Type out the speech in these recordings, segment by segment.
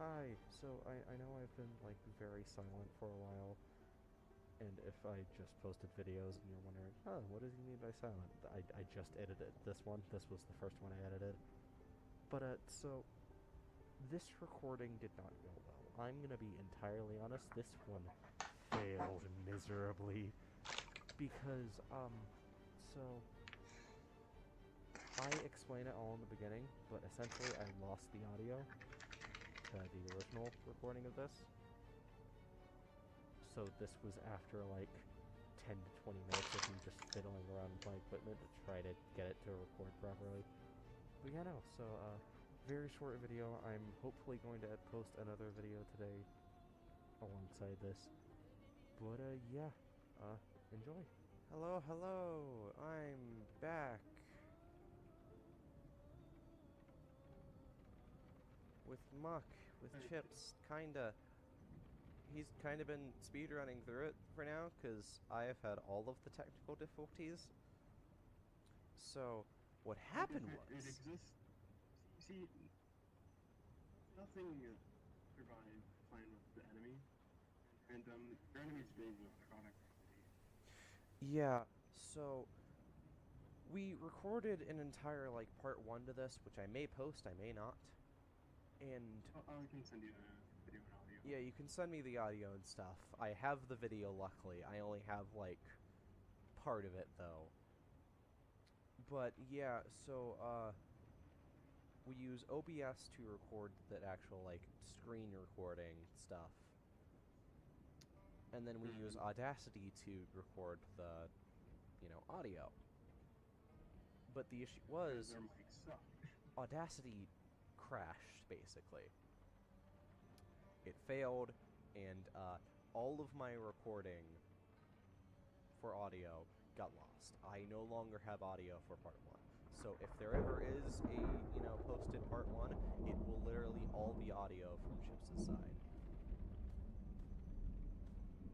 Hi, so I know I've been, like, very silent for a while, and if I just posted videos and you're wondering, huh, what does he mean by silent? I just edited this one. This was the first one I edited. But, so, this recording did not go well. I'm gonna be entirely honest, this one failed miserably, because, so, I explain it all in the beginning, but essentially I lost the audio to the original recording of this. So this was after like 10 to 20 minutes of me just fiddling around with my equipment to try to get it to record properly. But yeah, no, so very short video. I'm hopefully going to post another video today alongside this. But yeah, enjoy. Hello, hello, I'm back with Muck, with Chips, kinda. He's kind of been speedrunning through it for now, because I have had all of the technical difficulties. So, what happened It was... exists. See, nothing survives fine with the enemy, and your enemy's being electronic. Yeah, so... we recorded an entire, like, part 1 to this, which I may post, I may not. And... I can send you the video and audio. yeah, you can send me the audio and stuff. I have the video, luckily. I only have, like, part of it, though. But, yeah, so, we use OBS to record the actual, like, screen recording stuff. And then we use Audacity to record the, audio. But the issue was, Their mics suck. Audacity crashed, basically. It failed, and, all of my recording for audio got lost. I no longer have audio for part 1. So if there ever is a, posted part 1, it will literally all be audio from Chips' side.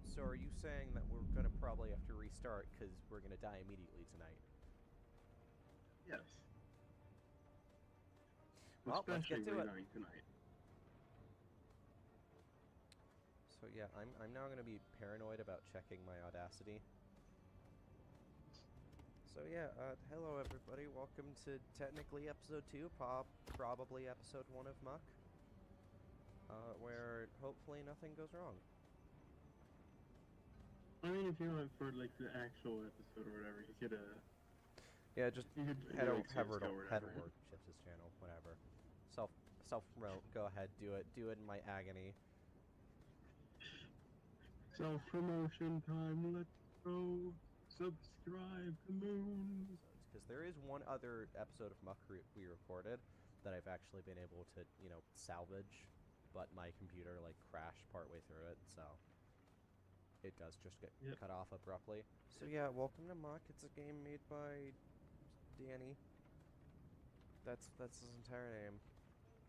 So are you saying that we're gonna probably have to restart because we're gonna die immediately tonight? Yes. Well, let's get to it. Dying tonight. So yeah, I'm now gonna be paranoid about checking my Audacity. So yeah, hello everybody, welcome to technically episode 2, probably episode 1 of Muck. Where hopefully nothing goes wrong. I mean, if you want for like the actual episode or whatever, you could Yeah, just head over to Chips' channel, whatever. Self-promote, go ahead, do it in my agony. Self-promotion time, let's go. Subscribe to Moon. Because there is one other episode of Muck we recorded that I've actually been able to, salvage, but my computer, like, crashed partway through it, so it does just get cut off abruptly. So yeah, welcome to Muck. It's a game made by Danny. That's his entire name.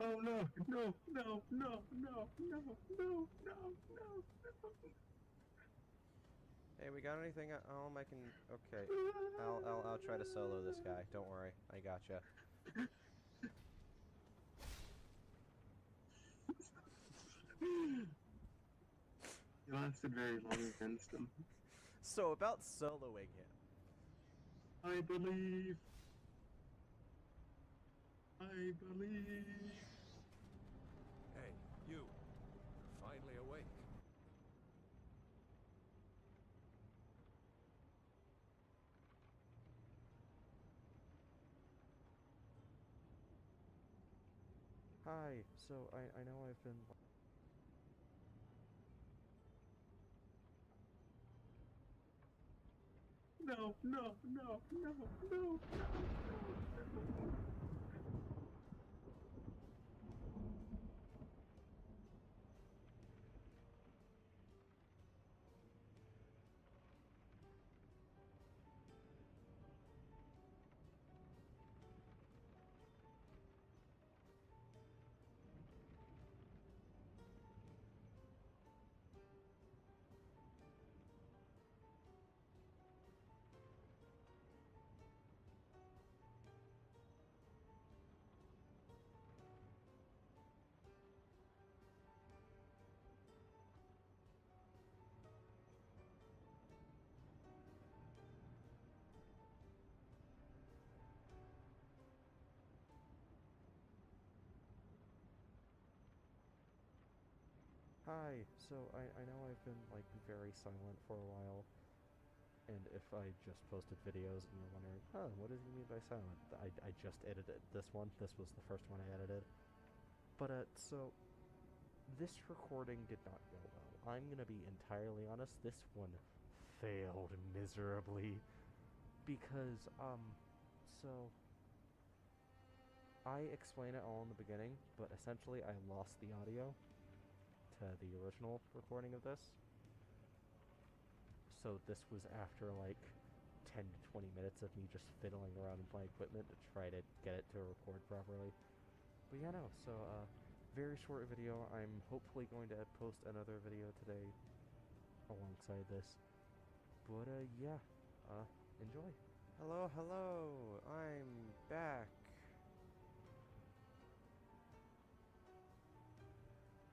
Oh no, no, no, no, no, no, no, no, no. Hey, we got anything at home I can... okay. I'll try to solo this guy. Don't worry. I gotcha. You lasted very long against him. So, about soloing him. I believe. I believe. Hey, you. You're finally awake. Hi, so I know I've been... No, no, no, no, no, no, no. Hi, so I know I've been, like, very silent for a while, and if I just posted videos and you're wondering, huh, what does he mean by silent? I just edited this one. This was the first one I edited. But, so, this recording did not go well. I'm gonna be entirely honest, this one failed miserably, because, so, I explain it all in the beginning, but essentially I lost the audio to the original recording of this. So this was after like 10 to 20 minutes of me just fiddling around with my equipment to try to get it to record properly. But yeah, no, so very short video. I'm hopefully going to post another video today alongside this. But yeah, enjoy. Hello, hello, I'm back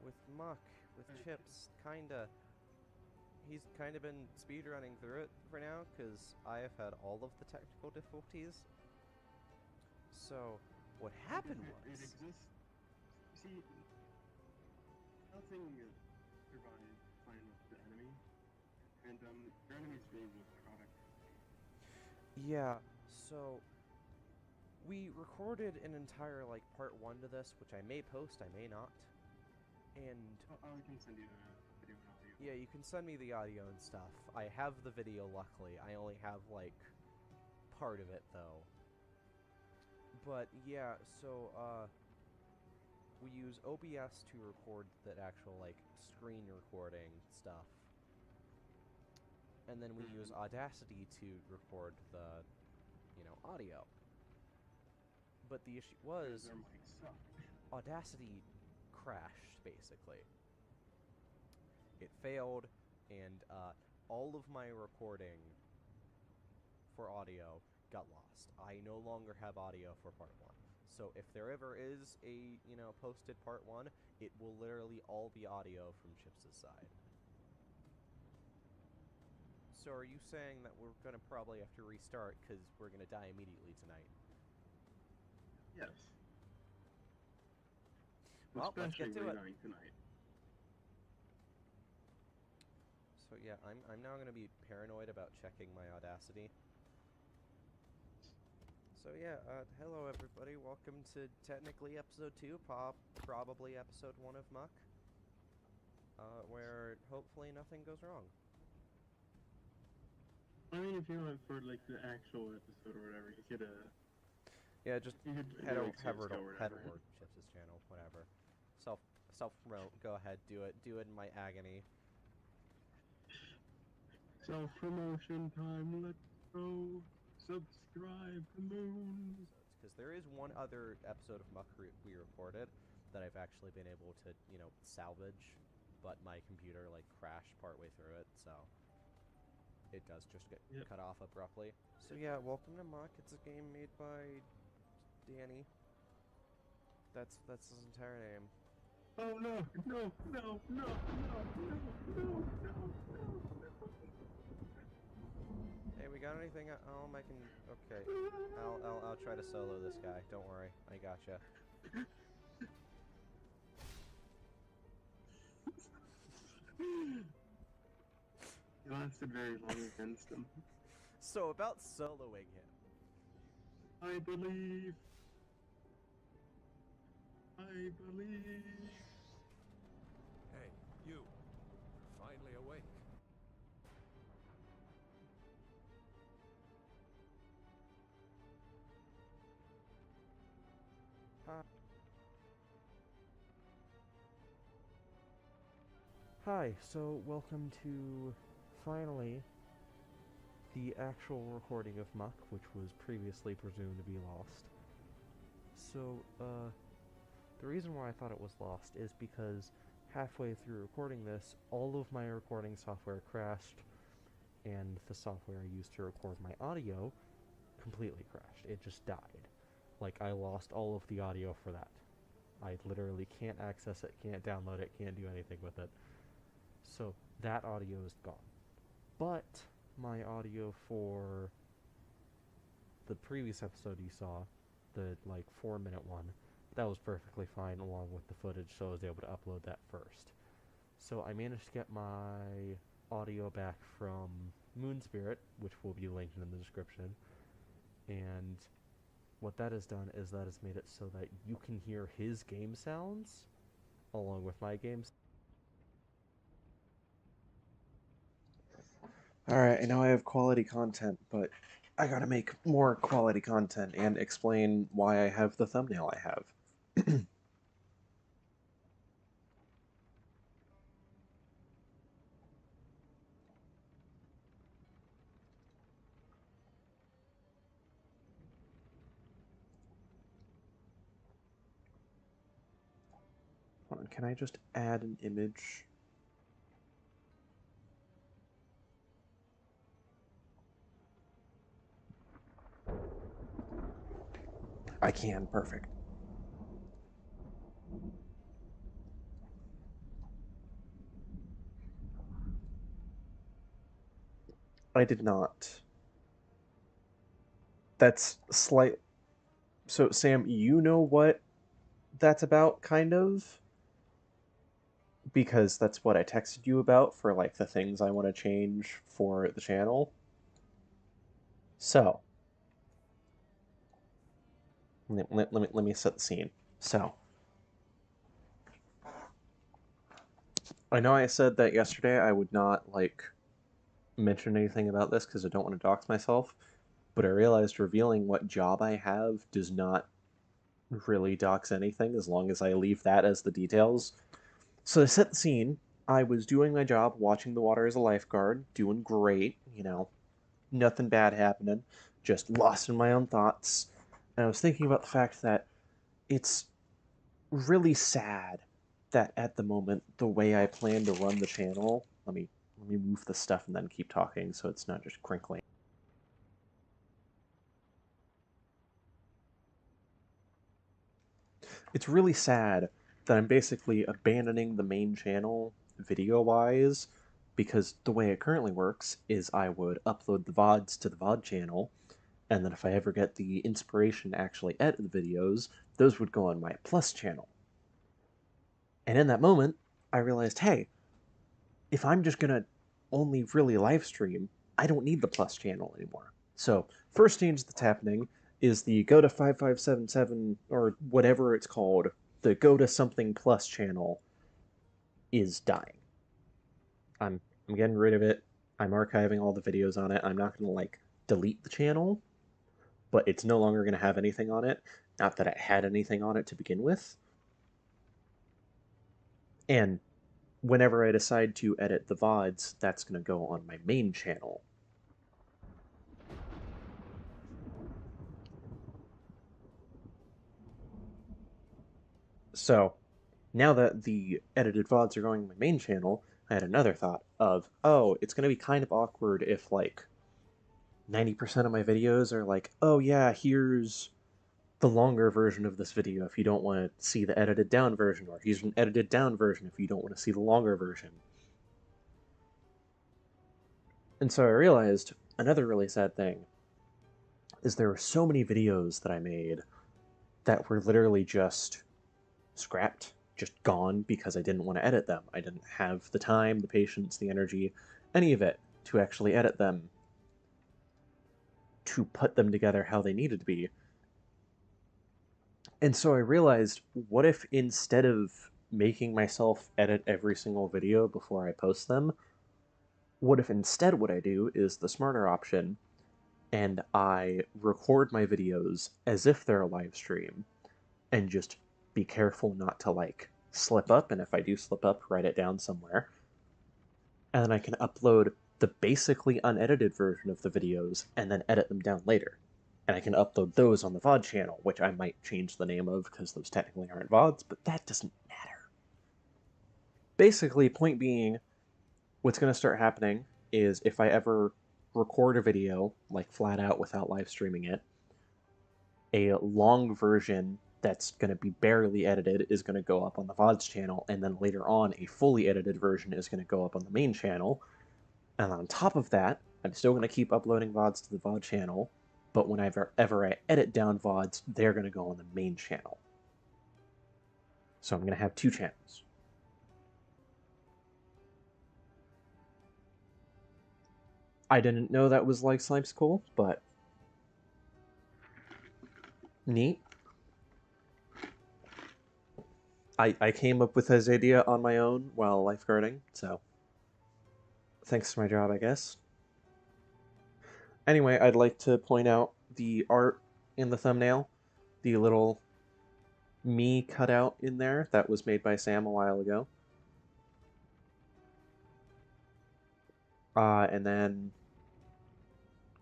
with Muck, with Chips, kinda. He's kinda been speedrunning through it for now, because I have had all of the technical difficulties. So, what happened It was... exists. See, nothing survives playing with the enemy, and your enemy's favorite product. Yeah, so... we recorded an entire, like, part 1 to this, which I may post, I may not. And... I can send you the video and audio. yeah, you can send me the audio and stuff. I have the video, luckily. I only have, like, part of it, though. But, yeah, so, we use OBS to record that actual, like, screen recording stuff. And then we use Audacity to record the, you know, audio. But the issue was... their mics suck. Audacity crashed, basically. It failed, and all of my recording for audio got lost. I no longer have audio for part 1. So if there ever is a, you know, posted part 1, it will literally all be audio from Chips' side. So are you saying that we're gonna probably have to restart because we're gonna die immediately tonight? Yes. Well, let's get to it. Tonight. So yeah, I'm now gonna be paranoid about checking my Audacity. So yeah, hello everybody, welcome to technically episode 2, probably episode 1 of Muck. Where hopefully nothing goes wrong. I mean, if you went for like the actual episode or whatever, you could Yeah, just you could head do over whatever. Chips' channel, whatever. Self-promote, go ahead, do it in my agony. Self-promotion time, let's go. Subscribe to Moon. Because there is one other episode of Muck we recorded that I've actually been able to, you know, salvage, but my computer, like, crashed partway through it, so it does just get cut off abruptly. So yeah, welcome to Muck. It's a game made by Danny. That's his entire name. Oh no, no, no, no, no, no, no, no, no. Hey, we got anything at home? I can... okay. I'll try to solo this guy. Don't worry. I gotcha. He lasted very long against him. So, about soloing him. I believe. I believe. Hey, you. You're finally awake. Hi, so welcome to, finally, the actual recording of Muck, which was previously presumed to be lost. So, the reason why I thought it was lost is because halfway through recording this, all of my recording software crashed, and the software I used to record my audio completely crashed. It just died. Like, I lost all of the audio for that. I literally can't access it, can't download it, can't do anything with it. So, that audio is gone. But, my audio for the previous episode you saw, the, like, 4-minute one, that was perfectly fine along with the footage, so I was able to upload that first. So I managed to get my audio back from Moon Spirit, which will be linked in the description, and what that has done is that has made it so that you can hear his game sounds along with my games. Alright, I know I have quality content, but I gotta make more quality content and explain why I have the thumbnail I have. Hold on, can I just add an image? I can, perfect. I did not. That's slight. So, Sam, you know what that's about, kind of? Because that's what I texted you about for, like, the things I want to change for the channel. So, let me set the scene. So, I know I said that yesterday I would not, like, mention anything about this because I don't want to dox myself, but I realized revealing what job I have does not really dox anything as long as I leave that as the details. So to set the scene, I was doing my job, watching the water as a lifeguard, doing great, you know, nothing bad happening, just lost in my own thoughts. And I was thinking about the fact that it's really sad that at the moment, the way I plan to run the channel, let me move the stuff and then keep talking so it's not just crinkling. It's really sad that I'm basically abandoning the main channel video-wise, because the way it currently works is I would upload the VODs to the VOD channel, and then if I ever get the inspiration to actually edit the videos, those would go on my Plus channel. And in that moment, I realized, hey, if I'm just gonna only really live stream, I don't need the Plus channel anymore. So, first change that's happening is the go to 5577, or whatever it's called, the go to something Plus channel is dying. I'm getting rid of it. I'm archiving all the videos on it. I'm not going to, like, delete the channel, but it's no longer going to have anything on it. Not that it had anything on it to begin with. And whenever I decide to edit the VODs, that's going to go on my main channel. So, now that the edited VODs are going on my main channel, I had another thought of, oh, it's going to be kind of awkward if, like, 90% of my videos are like, oh yeah, here's the longer version of this video if you don't want to see the edited down version, or here's an edited down version if you don't want to see the longer version. And so I realized another really sad thing is there were so many videos that I made that were literally just scrapped, just gone, because I didn't want to edit them. I didn't have the time, the patience, the energy, any of it to actually edit them, to put them together how they needed to be. And so I realized, what if instead of making myself edit every single video before I post them, what if instead what I do is the smarter option, and I record my videos as if they're a live stream, and just be careful not to, like, slip up, and if I do slip up, write it down somewhere. And then I can upload the basically unedited version of the videos, and then edit them down later. And I can upload those on the VOD channel, which I might change the name of, because those technically aren't VODs, but that doesn't matter. Basically, point being, what's going to start happening is if I ever record a video, like flat out without live streaming it, a long version that's going to be barely edited is going to go up on the VODs channel, and then later on a fully edited version is going to go up on the main channel. And on top of that, I'm still going to keep uploading VODs to the VOD channel, but whenever I edit down VODs, they're going to go on the main channel. So I'm going to have two channels. I didn't know that was like Slime's cool, but neat. I came up with his idea on my own while lifeguarding, so thanks to my job, I guess. Anyway, I'd like to point out the art in the thumbnail, the little me cutout in there that was made by Sam a while ago. And then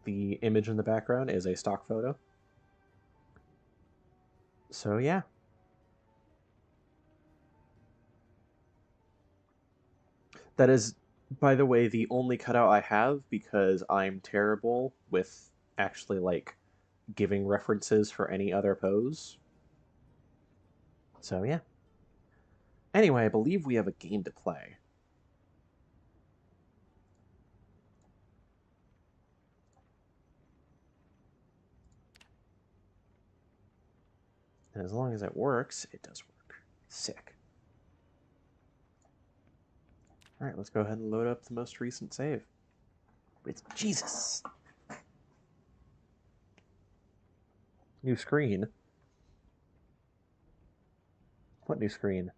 the image in the background is a stock photo. So yeah. That is, by the way, the only cutout I have because I'm terrible with actually, like, giving references for any other pose. So yeah. Anyway, I believe we have a game to play. And as long as it works, it does work. Sick. Alright, let's go ahead and load up the most recent save. It's Jesus! New screen? What new screen?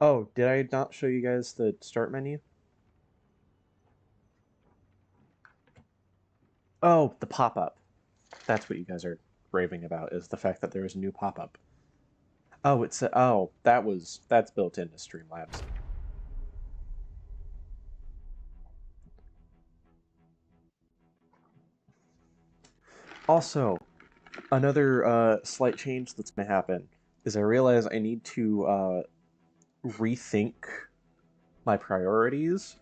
Oh, did I not show you guys the start menu? Oh, the pop-up. That's what you guys are raving about, is the fact that there is a new pop-up. Oh, that's built into Streamlabs. Also, another slight change that's going to happen is I realize I need to rethink my priorities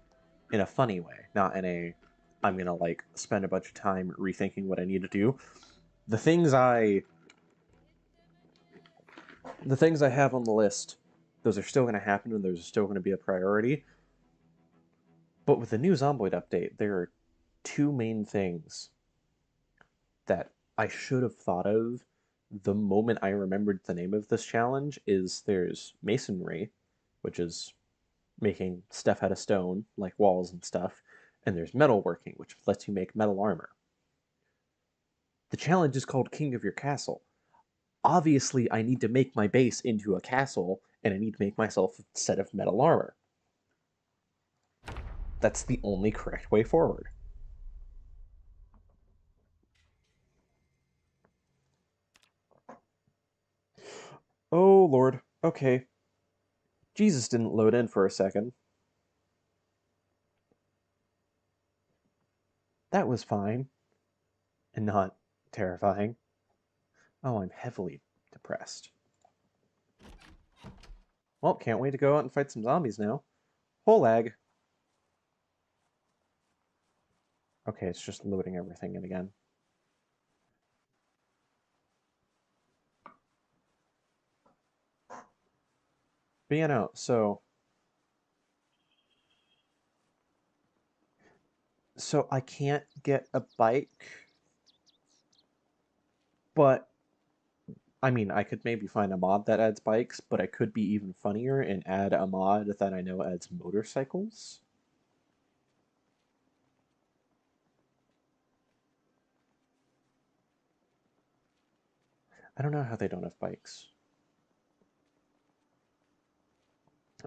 in a funny way, not in a I'm going to like spend a bunch of time rethinking what I need to do. The things I have on the list, those are still going to happen and those are still going to be a priority. But with the new Zomboid update, there are two main things that I should have thought of the moment I remembered the name of this challenge. Is there's masonry, which is making stuff out of stone, like walls and stuff, and there's metalworking, which lets you make metal armor. The challenge is called King of Your Castle. Obviously, I need to make my base into a castle, and I need to make myself a set of metal armor. That's the only correct way forward. Oh, Lord. Okay. Jesus didn't load in for a second. That was fine. And not terrifying. Oh, I'm heavily depressed. Well, can't wait to go out and fight some zombies now. Whole lag. Okay, it's just loading everything in again. But you know, so I can't get a bike, but I mean, I could maybe find a mod that adds bikes, but I could be even funnier and add a mod that I know adds motorcycles. I don't know how they don't have bikes.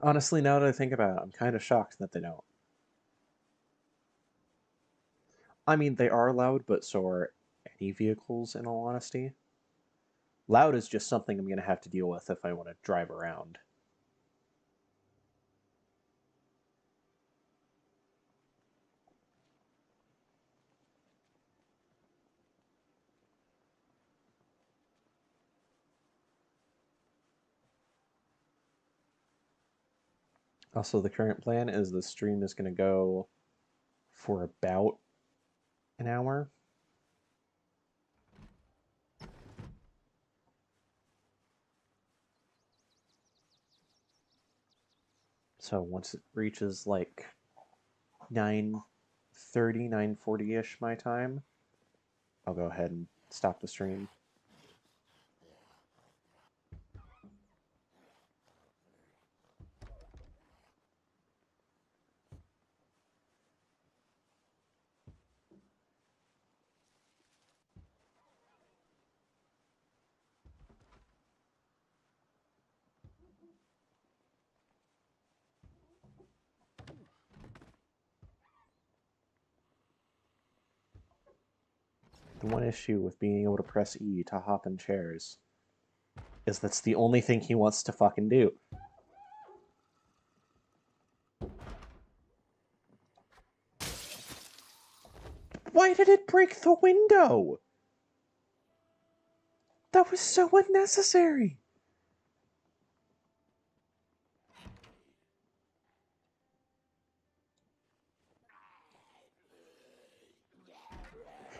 Honestly, now that I think about it, I'm kind of shocked that they don't. I mean, they are loud, but so are any vehicles, in all honesty. Loud is just something I'm going to have to deal with if I want to drive around. Also, the current plan is the stream is going to go for about an hour. So once it reaches like 9:30, 9:40-ish my time, I'll go ahead and stop the stream. The one issue with being able to press E to hop in chairs is that's the only thing he wants to fucking do. Why did it break the window? That was so unnecessary.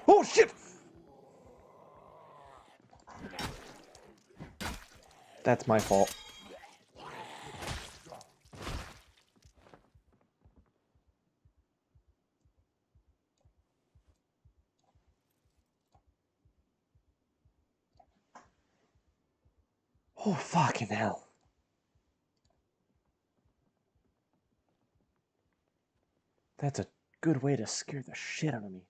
Oh shit! That's my fault. Oh, fucking hell. That's a good way to scare the shit out of me.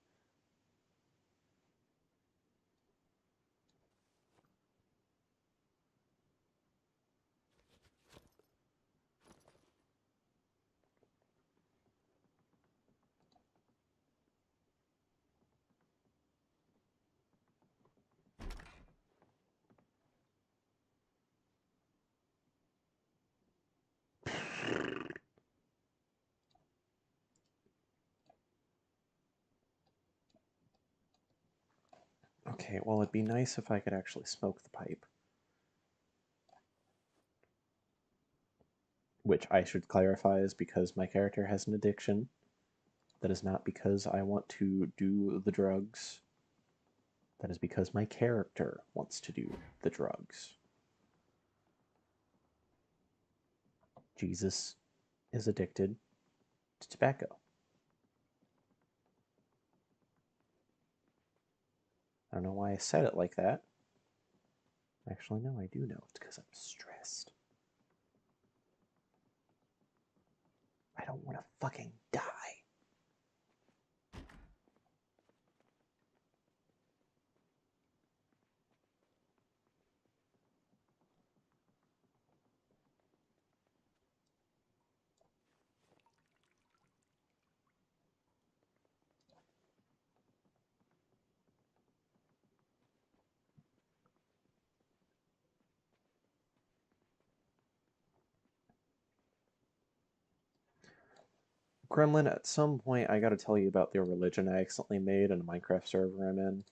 Okay, well, it'd be nice if I could actually smoke the pipe. Which I should clarify is because my character has an addiction. That is not because I want to do the drugs. That is because my character wants to do the drugs. Jesus is addicted to tobacco. I don't know why I said it like that. Actually, no, I do know. It's because I'm stressed. I don't want to fucking die. Gremlin, at some point I gotta tell you about the religion I accidentally made in a Minecraft server I'm in.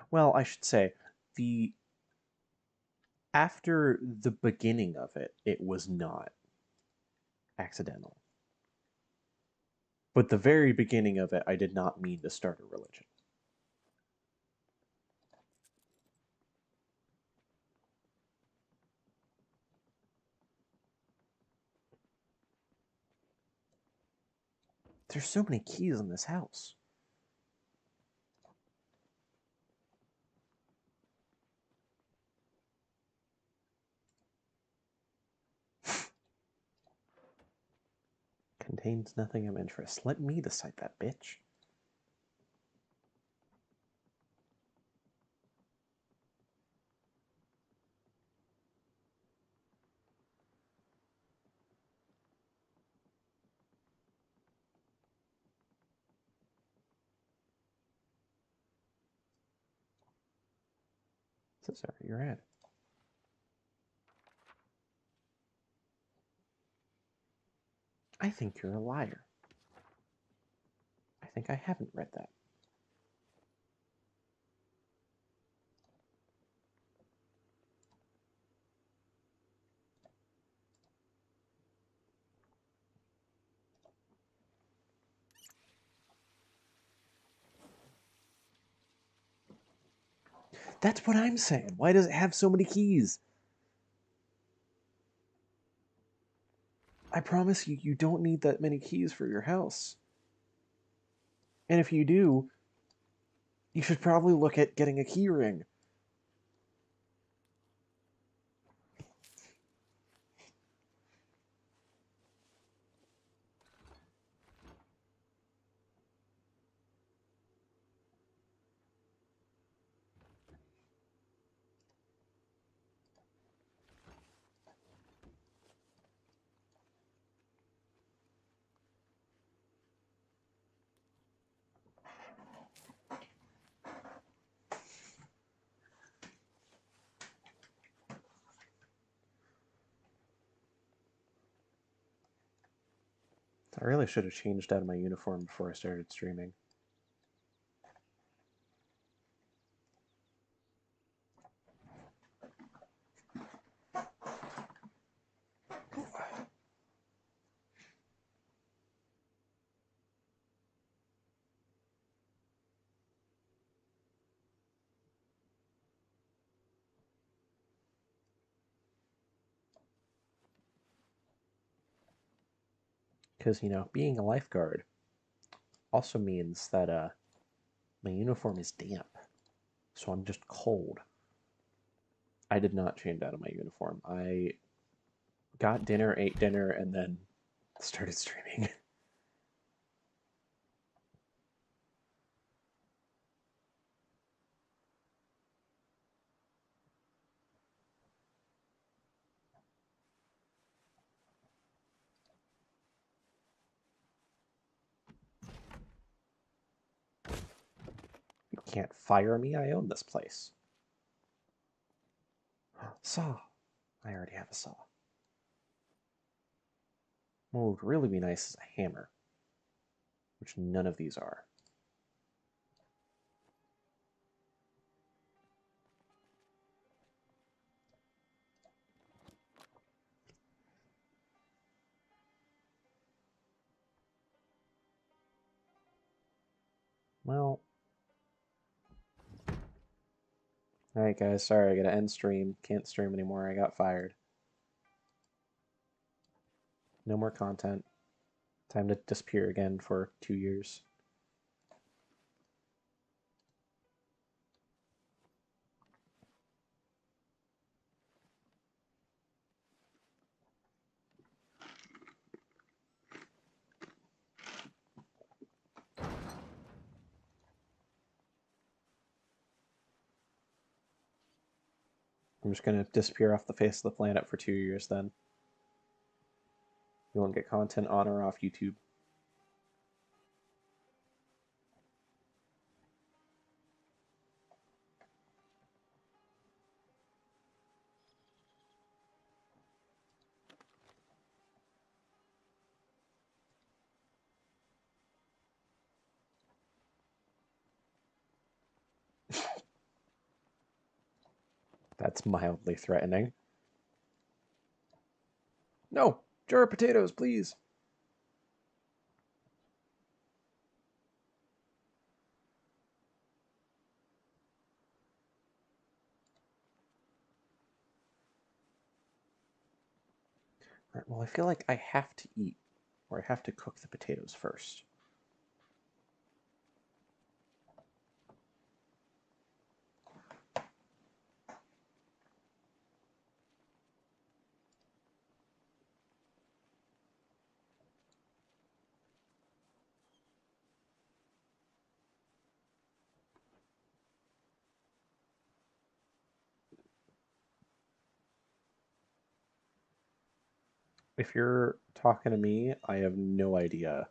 Well, I should say, the after the beginning of it, it was not accidental. But the very beginning of it, I did not mean to start a religion. There's so many keys in this house. Contains nothing of interest. Let me decide that, bitch. So sorry, you're at. I think you're a liar. I think I haven't read that. That's what I'm saying. Why does it have so many keys? I promise you, you don't need that many keys for your house. And if you do, you should probably look at getting a key ring. I really should have changed out of my uniform before I started streaming. Because, you know, being a lifeguard also means that my uniform is damp, so I'm just cold. I did not change out of my uniform. I got dinner, ate dinner, and then started streaming. You can't fire me, I own this place. Saw. I already have a saw. What would really be nice is a hammer, which none of these are. Well, alright guys, sorry, I gotta end stream. Can't stream anymore, I got fired. No more content. Time to disappear again for 2 years. I'm just gonna disappear off the face of the planet for 2 years then. You won't get content on or off YouTube. That's mildly threatening. No! Jar of potatoes, please! Right, well, I feel like I have to eat, or I have to cook the potatoes first. If you're talking to me, I have no idea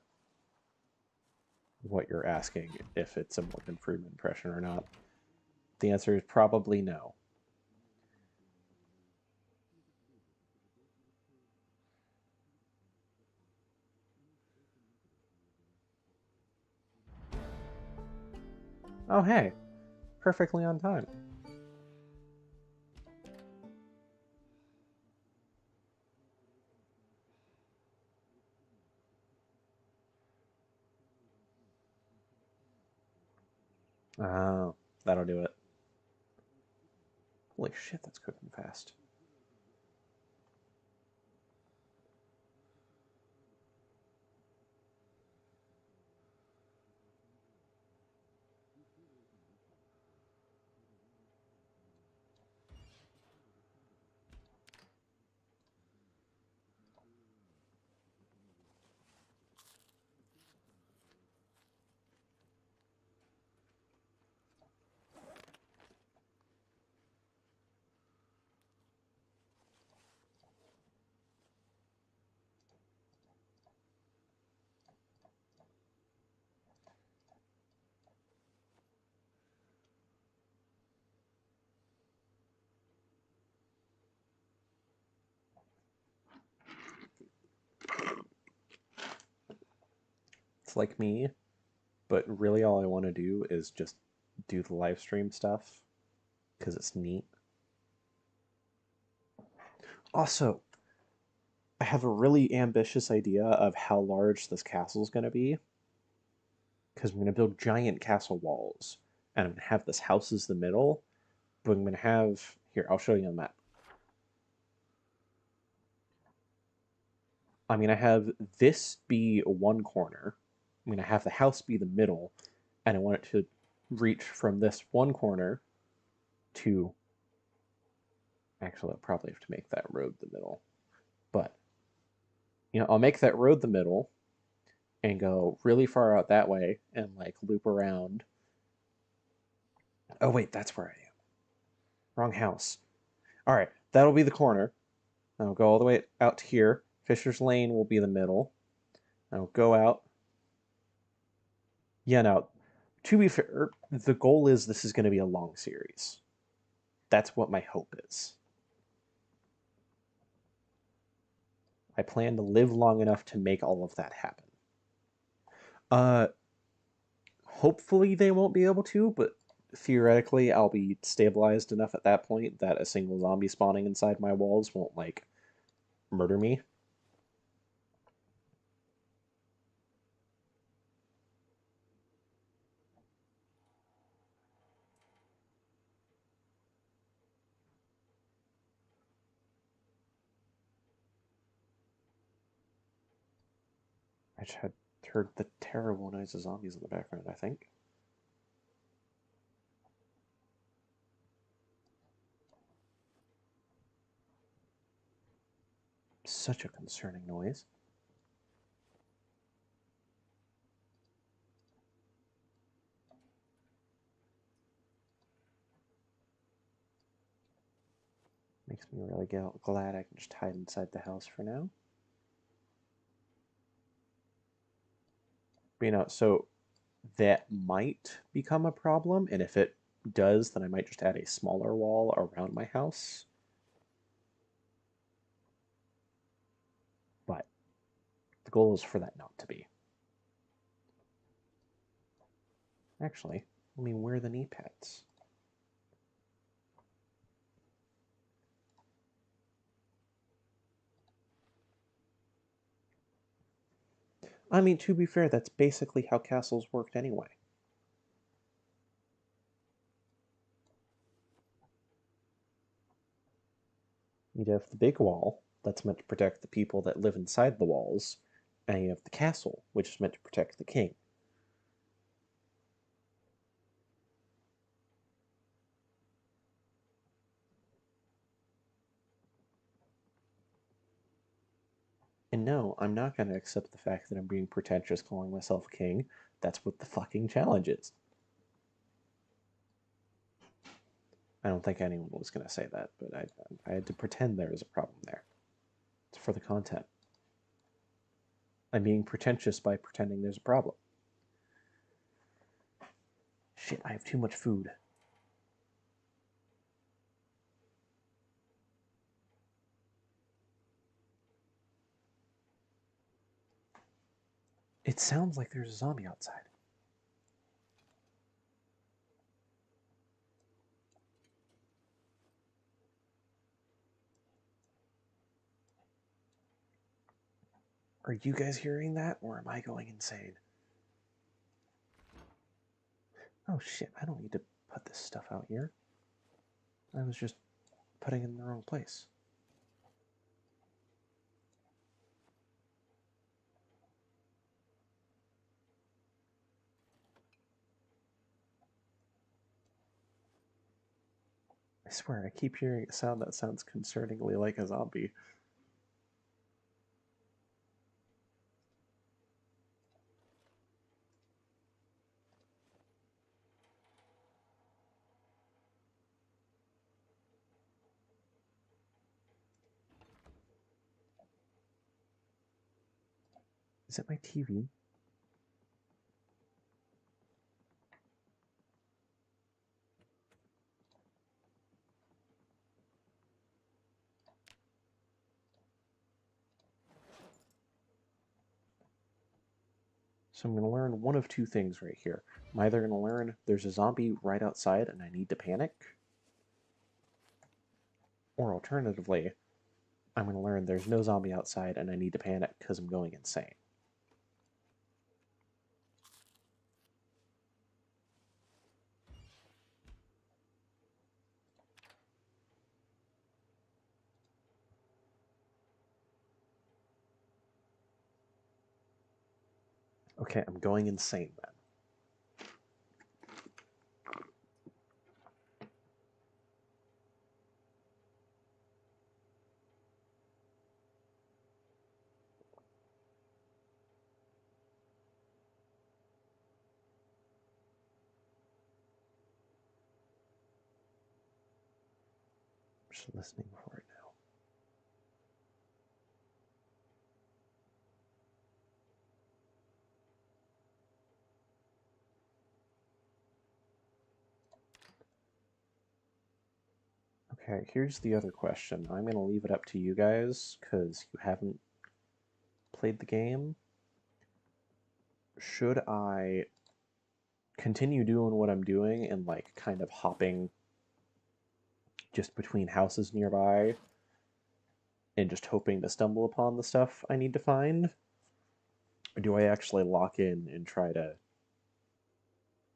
what you're asking, if it's a Morgan Freeman impression or not. The answer is probably no. Oh, hey. Perfectly on time. Oh, that'll do it. Holy shit, that's cooking fast. look like me, but really all I want to do is just do the live stream stuff because it's neat. Also, I have a really ambitious idea of how large this castle is going to be, because I'm going to build giant castle walls, and I'm going to have this house as the middle, but I'm going to have... Here, I'll show you on the map. I'm going to have this be one corner, I'm going to have the house be the middle, and I want it to reach from this one corner to... Actually, I'll probably have to make that road the middle. But, you know, I'll make that road the middle and go really far out that way and, like, loop around. Oh, wait, that's where I am. Wrong house. All right, that'll be the corner. I'll go all the way out to here. Fisher's Lane will be the middle. I'll go out. Yeah, now, to be fair, the goal is this is going to be a long series. That's what my hope is. I plan to live long enough to make all of that happen. Hopefully they won't be able to, but theoretically I'll be stabilized enough at that point that a single zombie spawning inside my walls won't, like, murder me. I just had heard the terrible noise of zombies in the background, I think. Such a concerning noise. Makes me really glad I can just hide inside the house for now. But, you know, so that might become a problem, and if it does, then I might just add a smaller wall around my house. But the goal is for that not to be. Actually, let me wear the knee pads. I mean, to be fair, that's basically how castles worked anyway. You'd have the big wall, that's meant to protect the people that live inside the walls, and you have the castle, which is meant to protect the king. And no, I'm not going to accept the fact that I'm being pretentious calling myself a king. That's what the fucking challenge is. I don't think anyone was going to say that, but I had to pretend there was a problem there. It's for the content. I'm being pretentious by pretending there's a problem. Shit, I have too much food. It sounds like there's a zombie outside. Are you guys hearing that, or am I going insane? Oh shit, I don't need to put this stuff out here. I was just putting it in the wrong place. I swear, I keep hearing a sound that sounds concerningly like a zombie. Is it my TV? So I'm going to learn one of two things right here. I'm either going to learn there's a zombie right outside and I need to panic, or alternatively, I'm going to learn there's no zombie outside and I need to panic because I'm going insane. Okay, I'm going insane then. Just listening for it now. Okay, here's the other question. I'm going to leave it up to you guys, because you haven't played the game. Should I continue doing what I'm doing and, like, kind of hopping just between houses nearby and just hoping to stumble upon the stuff I need to find? Or do I actually lock in and try to...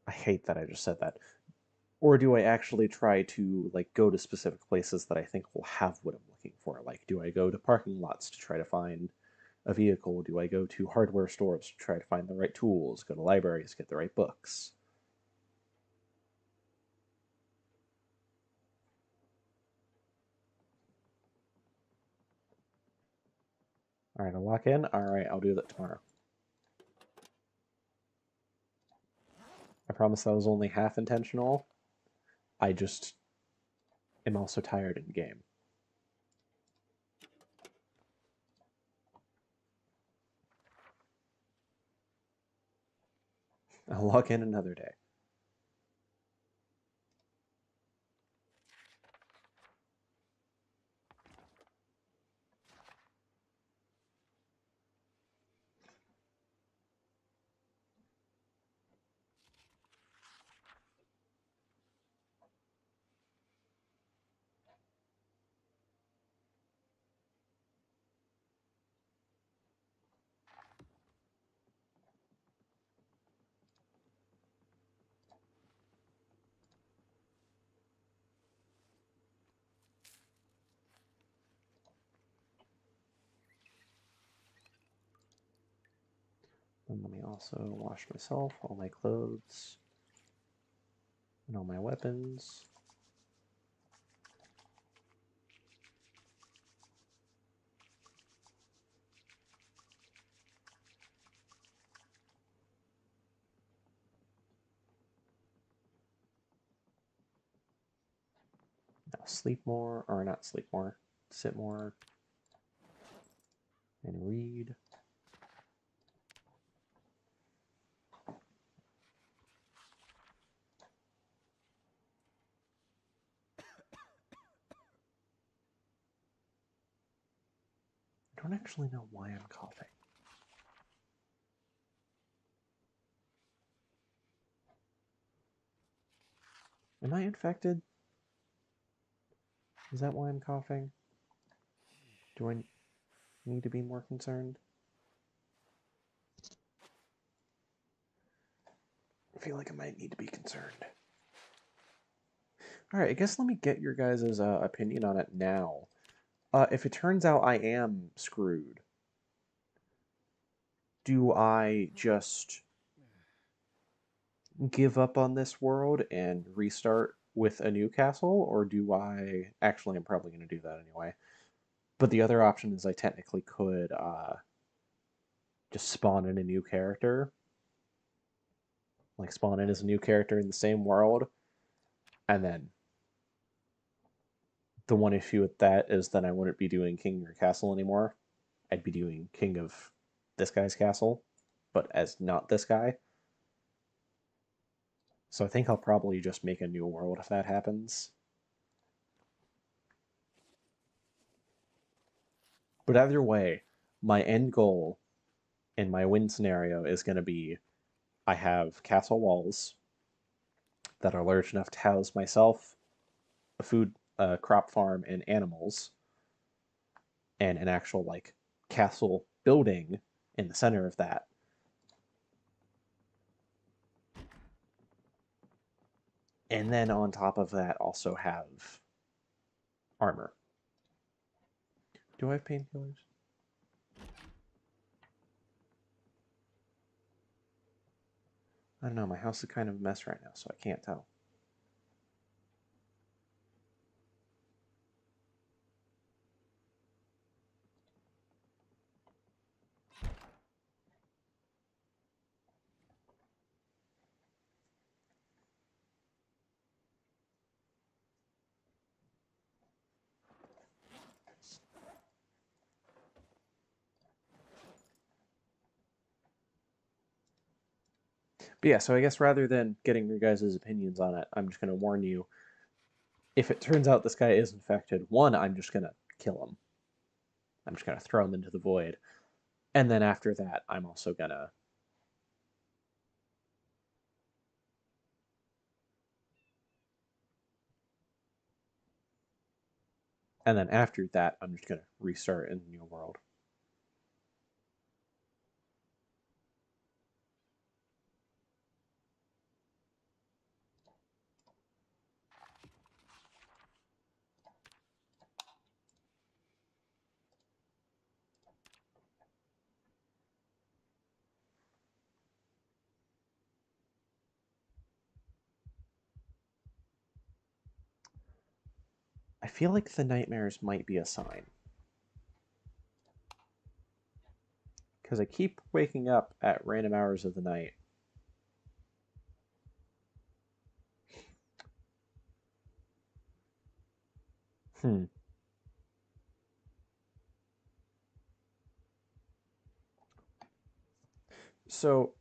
I hate that I just said that. Or do I actually try to, like, go to specific places that I think will have what I'm looking for? Like, do I go to parking lots to try to find a vehicle? Do I go to hardware stores to try to find the right tools? Go to libraries, get the right books? Alright, I'll lock in. Alright, I'll do that tomorrow. I promise that was only half intentional. I just am also tired in game. I'll log in another day. And let me also wash myself, all my clothes, and all my weapons. Now sleep more, or not sleep more, sit more, and read. I don't actually know why I'm coughing. Am I infected? Is that why I'm coughing? Do I need to be more concerned? I feel like I might need to be concerned. Alright, I guess let me get your guys' opinion on it now. If it turns out I am screwed, do I just give up on this world and restart with a new castle, or do I... Actually, I'm probably going to do that anyway. But the other option is I technically could just spawn in a new character. Like, spawn in as a new character in the same world. And then the one issue with that is then I wouldn't be doing King of Your Castle anymore. I'd be doing King of this guy's castle, but as not this guy. So I think I'll probably just make a new world if that happens. But either way, my end goal in my win scenario is going to be I have castle walls that are large enough to house myself, a food crop farm, and animals, and an actual like castle building in the center of that. And then on top of that, also have armor. Do I have painkillers? I don't know. My house is kind of a mess right now, so I can't tell. But yeah, so I guess rather than getting your guys' opinions on it, I'm just going to warn you, if it turns out this guy is infected, one, I'm just going to kill him. I'm just going to throw him into the void. And then after that, I'm also going to... And then after that, I'm just going to restart in the new world. I feel like the nightmares might be a sign. Because I keep waking up at random hours of the night. So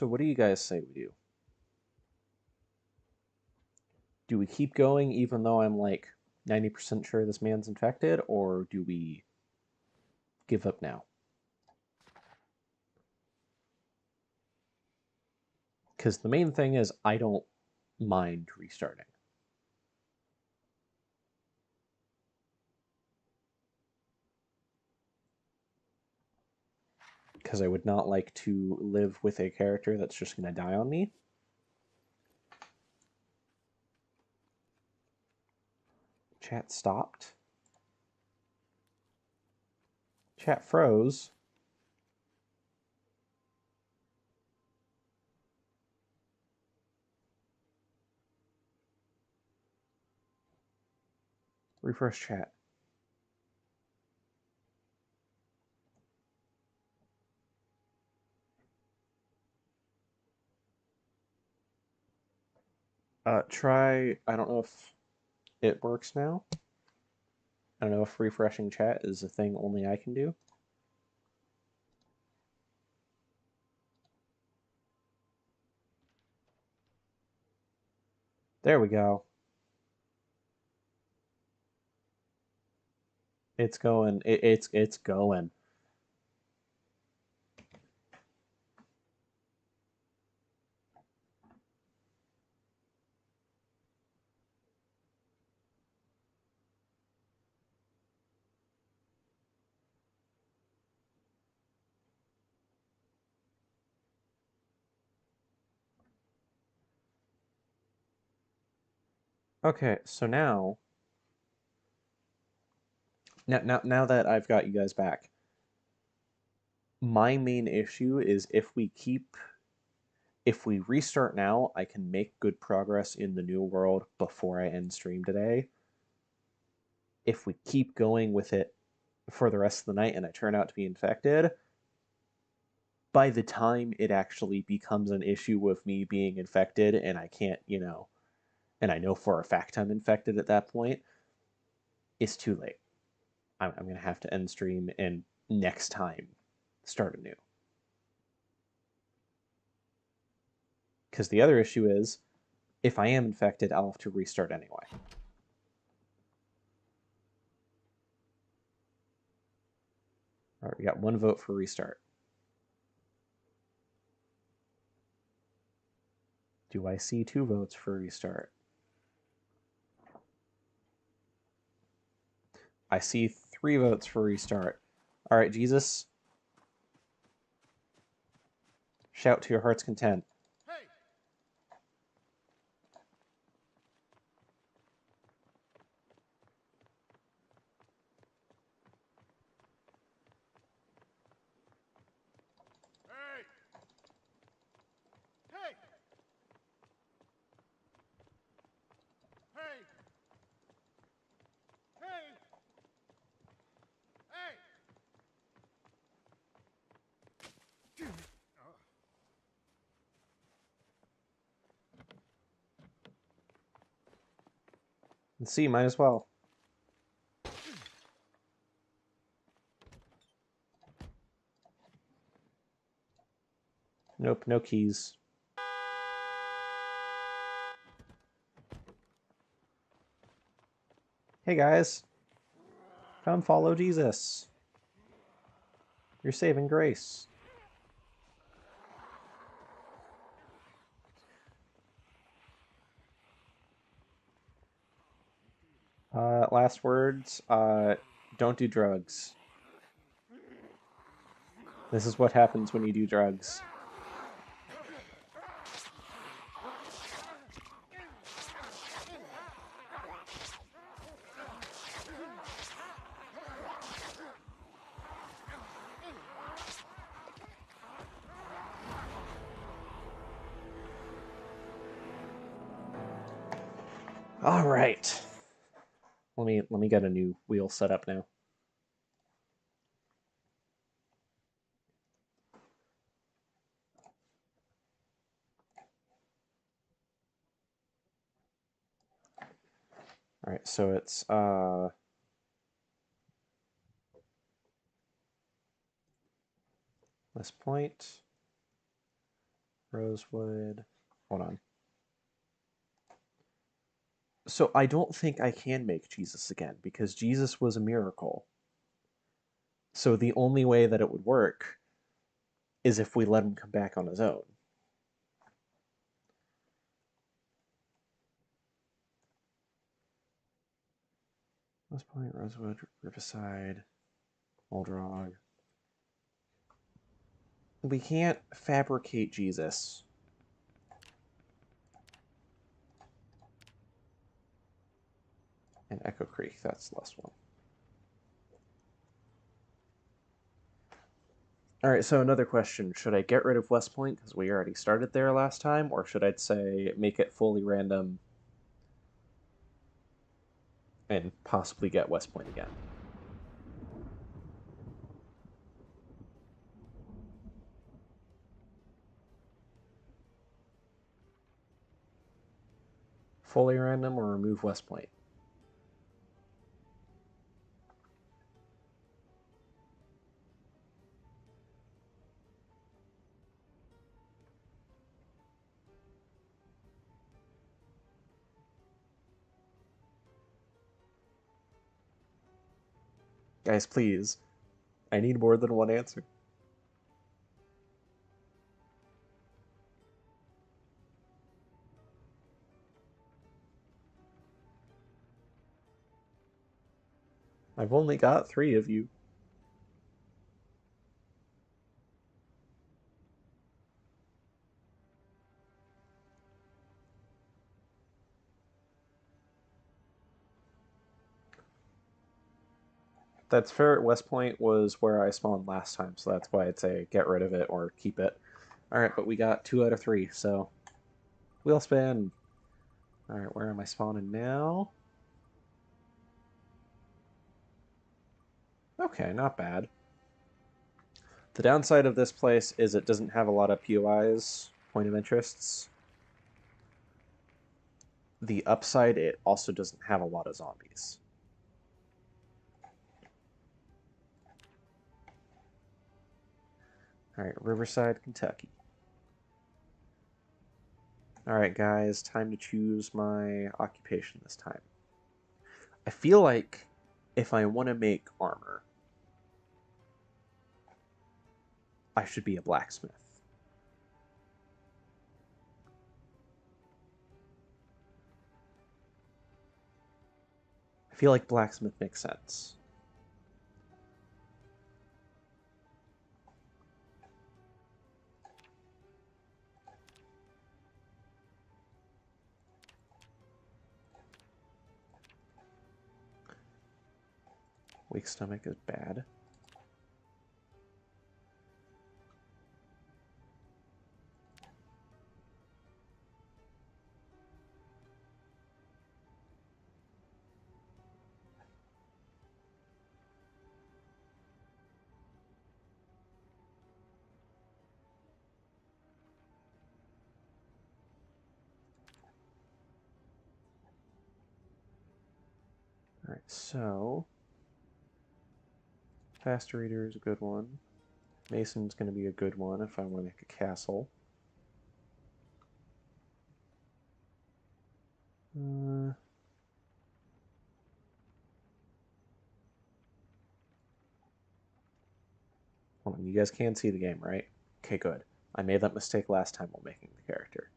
what do you guys say we do? Do we keep going even though I'm like 90% sure this man's infected, or do we give up now? Because the main thing is I don't mind restarting. Because I would not like to live with a character that's just going to die on me. Chat stopped. Chat froze. Refresh chat. Try, I don't know if it works now. I don't know if refreshing chat is a thing only I can do. There we go. It's going. It's going. Okay, so now that I've got you guys back, my main issue is if we restart now, I can make good progress in the new world before I end stream today. If we keep going with it for the rest of the night and I turn out to be infected, by the time it actually becomes an issue with me being infected and I can't, and I know for a fact I'm infected at that point, it's too late. I'm going to have to end stream and next time start anew. Because the other issue is, if I am infected, I'll have to restart anyway. All right, we got 1 vote for restart. Do I see 2 votes for restart? I see 3 votes for restart. All right, Jesus. Shout to your heart's content. Hey! Hey! Hey! Hey! Hey! Hey! Let's see, might as well. Nope, no keys. Hey guys, come follow Jesus. You're saving grace. Last words, don't do drugs. This is what happens when you do drugs. All right. Let me get a new wheel set up now. All right, so it's West Point, Rosewood. Hold on. So I don't think I can make Jesus again because Jesus was a miracle. So the only way that it would work is if we let him come back on his own. West Point, Rosewood, Riverside, Old Rog. We can't fabricate Jesus. And Echo Creek, that's the last one. Alright, so another question. Should I get rid of West Point because we already started there last time, or should I say make it fully random and possibly get West Point again? Fully random or remove West Point? Guys, please. I need more than one answer. I've only got 3 of you. That's fair. West Point was where I spawned last time, so that's why I'd say get rid of it or keep it. Alright, but we got 2 out of 3, so... Wheel spin! Alright, where am I spawning now? Okay, not bad. The downside of this place is it doesn't have a lot of POIs, point of interests. The upside, it also doesn't have a lot of zombies. Alright, Riverside, Kentucky. Alright guys, time to choose my occupation this time. I feel like if I want to make armor, I should be a blacksmith. I feel like blacksmith makes sense. Weak stomach is bad. Alright, so Fast Reader is a good one. Mason's going to be a good one if I want to make a castle. Hold on, you guys can see the game, right? Okay, good. I made that mistake last time while making the character.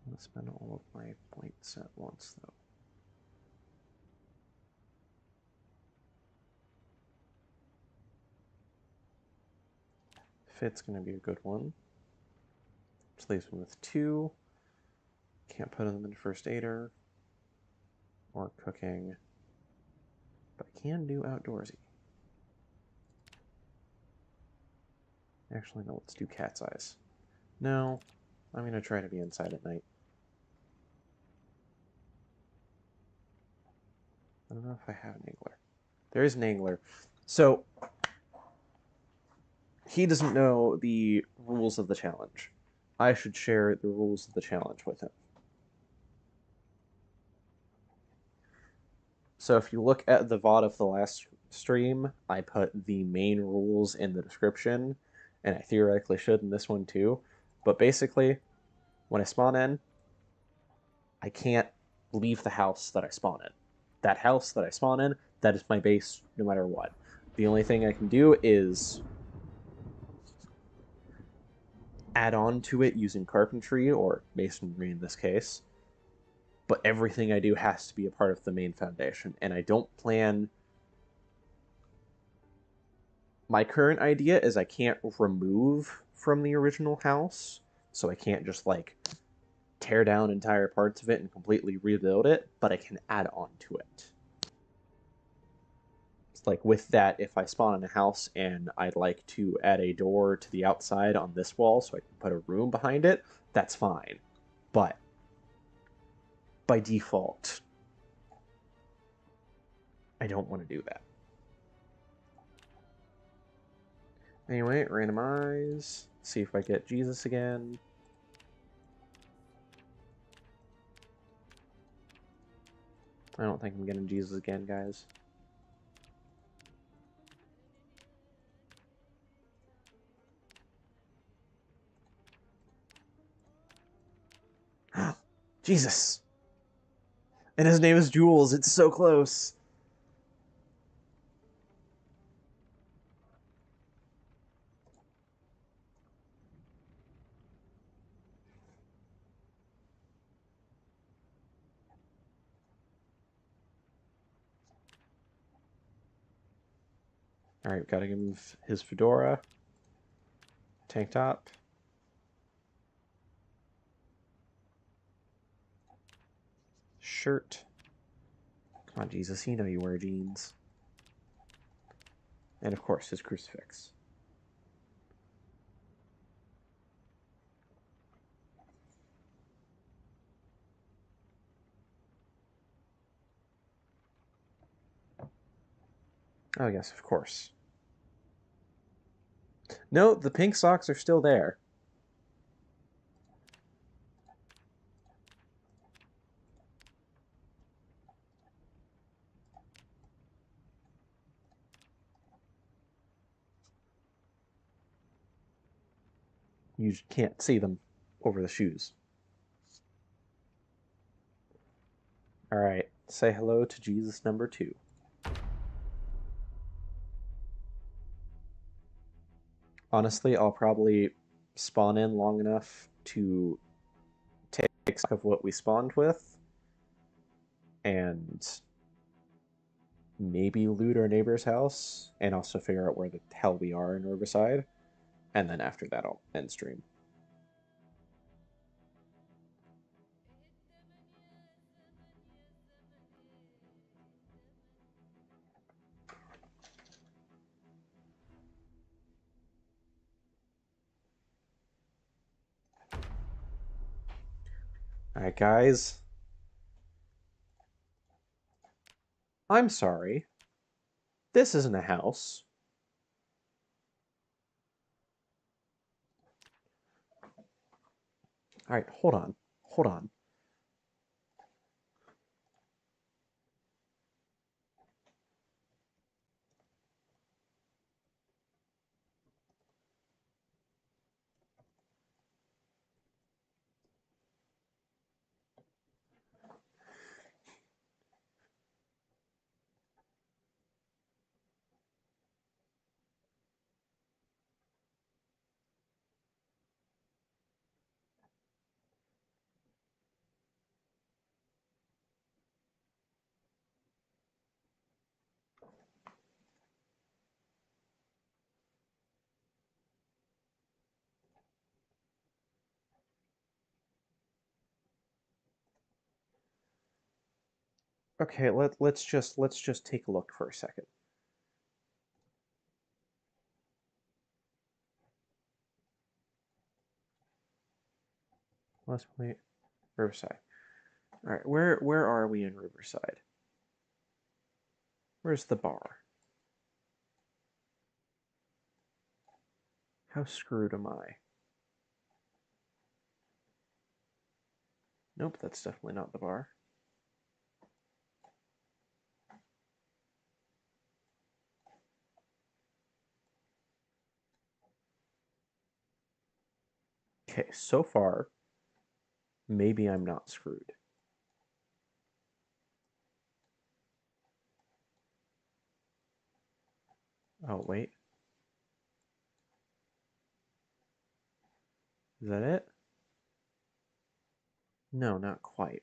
I'm going to spend all of my points at once, though. Fit's going to be a good one. Just leaves me with 2. Can't put them in first aider or cooking, but I can do outdoorsy. Actually, no, let's do cat's eyes. No, I'm going to try to be inside at night. I don't know if I have an angler. There is an angler. So, he doesn't know the rules of the challenge. I should share the rules of the challenge with him. So if you look at the VOD of the last stream, I put the main rules in the description, and I theoretically should in this one too. But basically, when I spawn in, I can't leave the house that I spawn in. That house that I spawn in, that is my base no matter what. The only thing I can do is add on to it using carpentry, or masonry in this case. But everything I do has to be a part of the main foundation, and I don't plan... My current idea is I can't remove from the original house, so I can't just, like, tear down entire parts of it and completely rebuild it, but I can add on to it. It's like, with that, if I spawn in a house and I'd like to add a door to the outside on this wall so I can put a room behind it, that's fine. But by default, I don't want to do that. Anyway, randomize. See if I get Jesus again. I don't think I'm getting Jesus again, guys. Jesus! And his name is Jules. It's so close. Alright, gotta give him his fedora. Tank top. Shirt. Come on, Jesus, you know you wear jeans. And of course, his crucifix. Oh yes, of course. No, the pink socks are still there. You can't see them over the shoes. Alright, say hello to Jesus number 2. Honestly, I'll probably spawn in long enough to take stock of what we spawned with and maybe loot our neighbor's house and also figure out where the hell we are in Riverside. And then after that, I'll end stream. Alright, guys. I'm sorry. This isn't a house. Alright, hold on. Hold on. Okay, let's just take a look for a second. Let's wait. Riverside. All right, where are we in Riverside? Where's the bar? How screwed am I? Nope, that's definitely not the bar. Okay, so far, maybe I'm not screwed. Oh, wait. Is that it? No, not quite.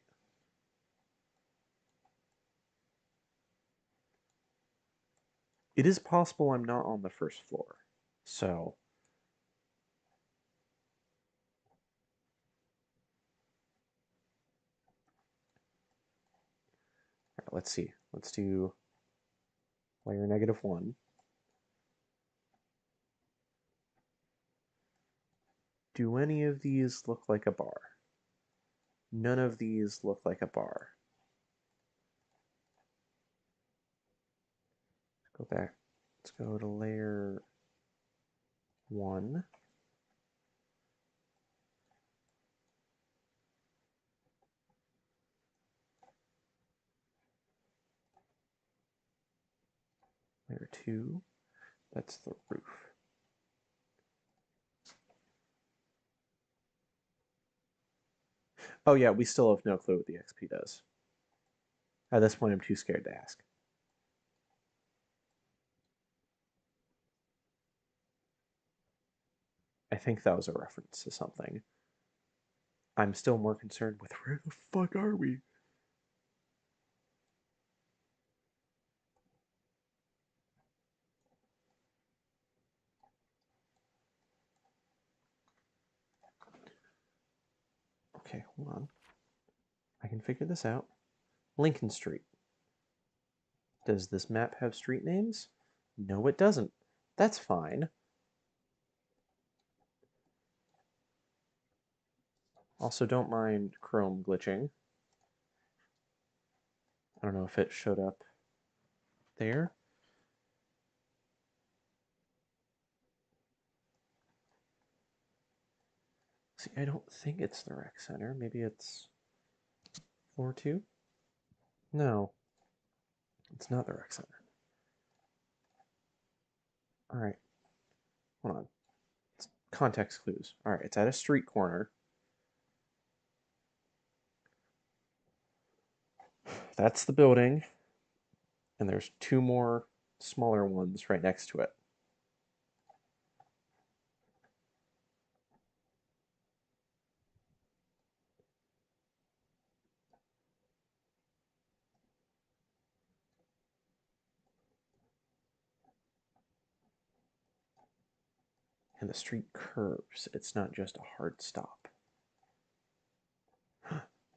It is possible I'm not on the first floor. So, right, let's see. Let's do layer -1. Do any of these look like a bar? None of these look like a bar. Let's go back. Let's go to layer 1. Layer 2. That's the roof. Oh yeah, we still have no clue what the XP does. At this point, I'm too scared to ask. I think that was a reference to something. I'm still more concerned with where the fuck are we? Okay, hold on. I can figure this out. Lincoln Street. Does this map have street names? No, it doesn't. That's fine. Also, don't mind Chrome glitching. I don't know if it showed up there. See, I don't think it's the rec center. Maybe it's floor 2? No, it's not the rec center. All right, hold on. It's context clues. All right, it's at a street corner. That's the building, and there's 2 more smaller ones right next to it. And the street curves. It's not just a hard stop.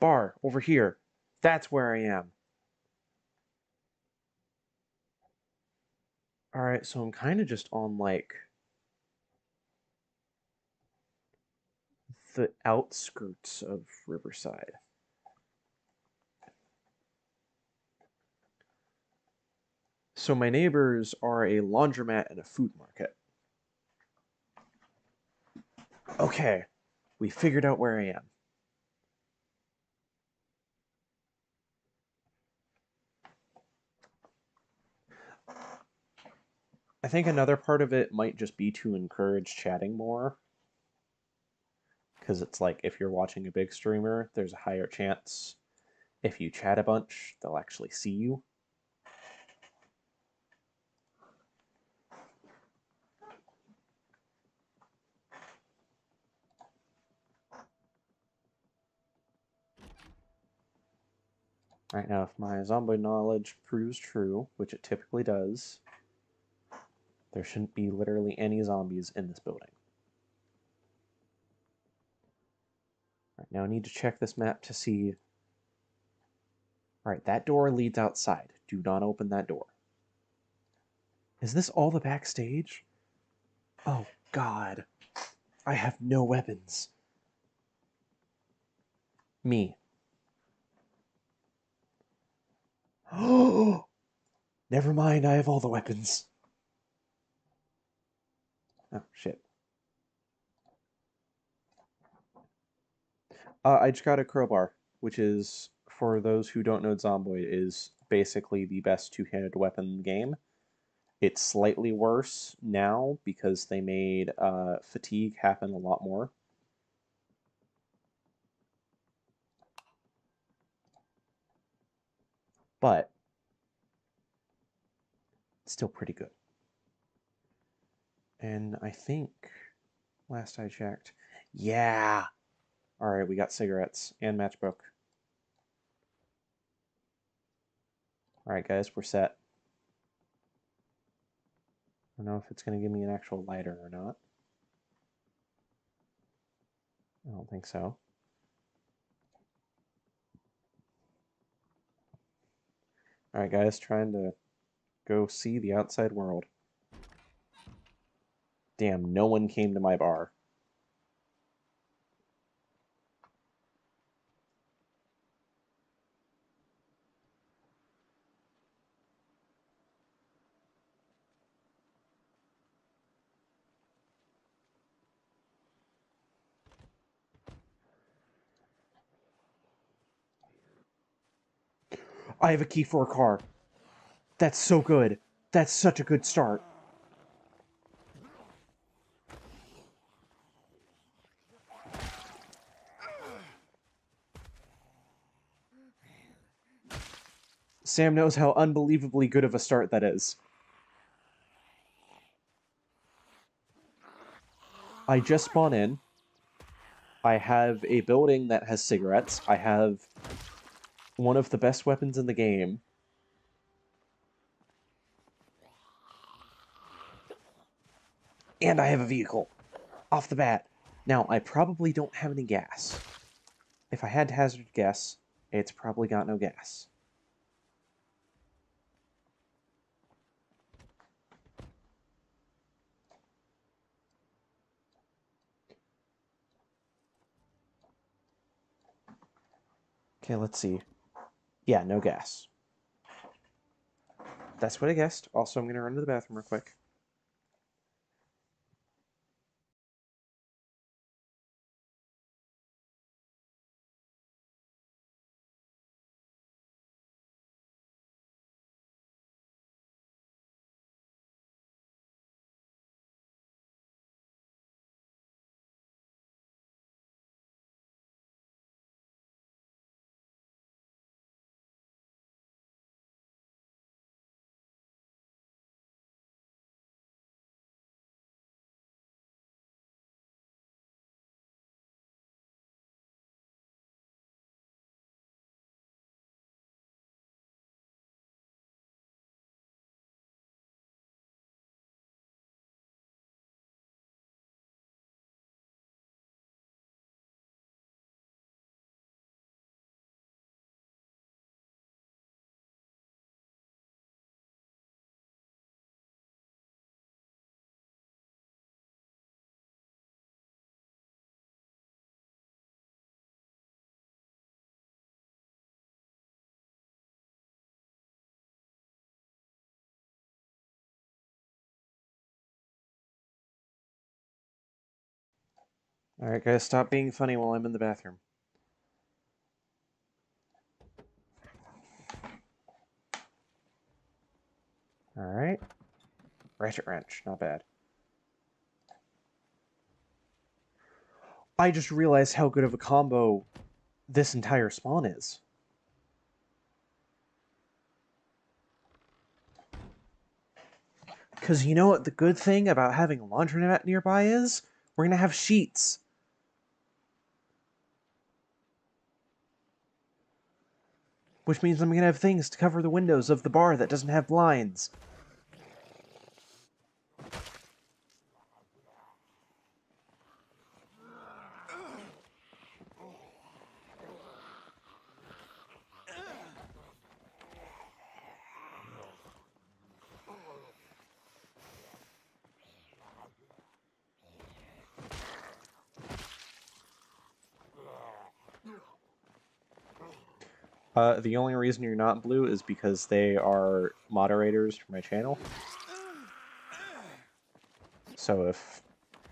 Bar, over here. That's where I am. Alright, so I'm kind of just on, like, the outskirts of Riverside. So my neighbors are a laundromat and a food market. Okay, we figured out where I am. I think another part of it might just be to encourage chatting more. Because it's like, if you're watching a big streamer, there's a higher chance if you chat a bunch, they'll actually see you. Right now, if my Zomboid knowledge proves true, which it typically does, there shouldn't be literally any zombies in this building. Right, now I need to check this map to see... Alright, that door leads outside. Do not open that door. Is this all the backstage? Oh, God. I have no weapons. Me. Oh! Never mind, I have all the weapons. Oh, shit. I just got a crowbar, which is, for those who don't know Zomboid, is basically the best two-handed weapon in the game. It's slightly worse now because they made fatigue happen a lot more. But it's still pretty good. And I think, last I checked, yeah! Alright, we got cigarettes and matchbook. Alright guys, we're set. I don't know if it's going to give me an actual lighter or not. I don't think so. Alright guys, trying to go see the outside world. Damn, no one came to my bar. I have a key for a car. That's so good. That's such a good start. Sam knows how unbelievably good of a start that is. I just spawn in. I have a building that has cigarettes. I have one of the best weapons in the game. And I have a vehicle. Off the bat. Now, I probably don't have any gas. If I had to hazard a guess, it's probably got no gas. Okay, let's see. Yeah, no gas. That's what I guessed. Also, I'm going to run to the bathroom real quick. Alright, guys, stop being funny while I'm in the bathroom. Alright. Ratchet wrench, not bad. I just realized how good of a combo this entire spawn is. Because you know what the good thing about having a laundromat nearby is? We're going to have sheets. Which means I'm going to have things to cover the windows of the bar that doesn't have blinds. The only reason you're not blue is because they are moderators for my channel. So if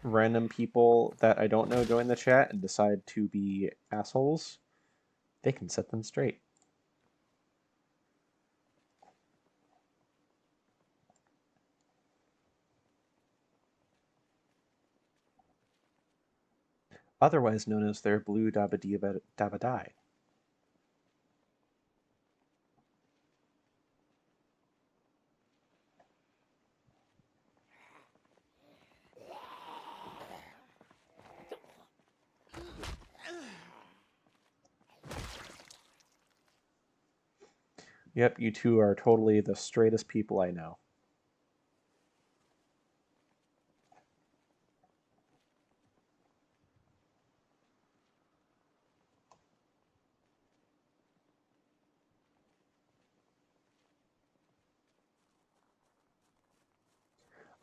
random people that I don't know join the chat and decide to be assholes, they can set them straight. Otherwise known as their blue dabba-die. Yep, you two are totally the straightest people I know.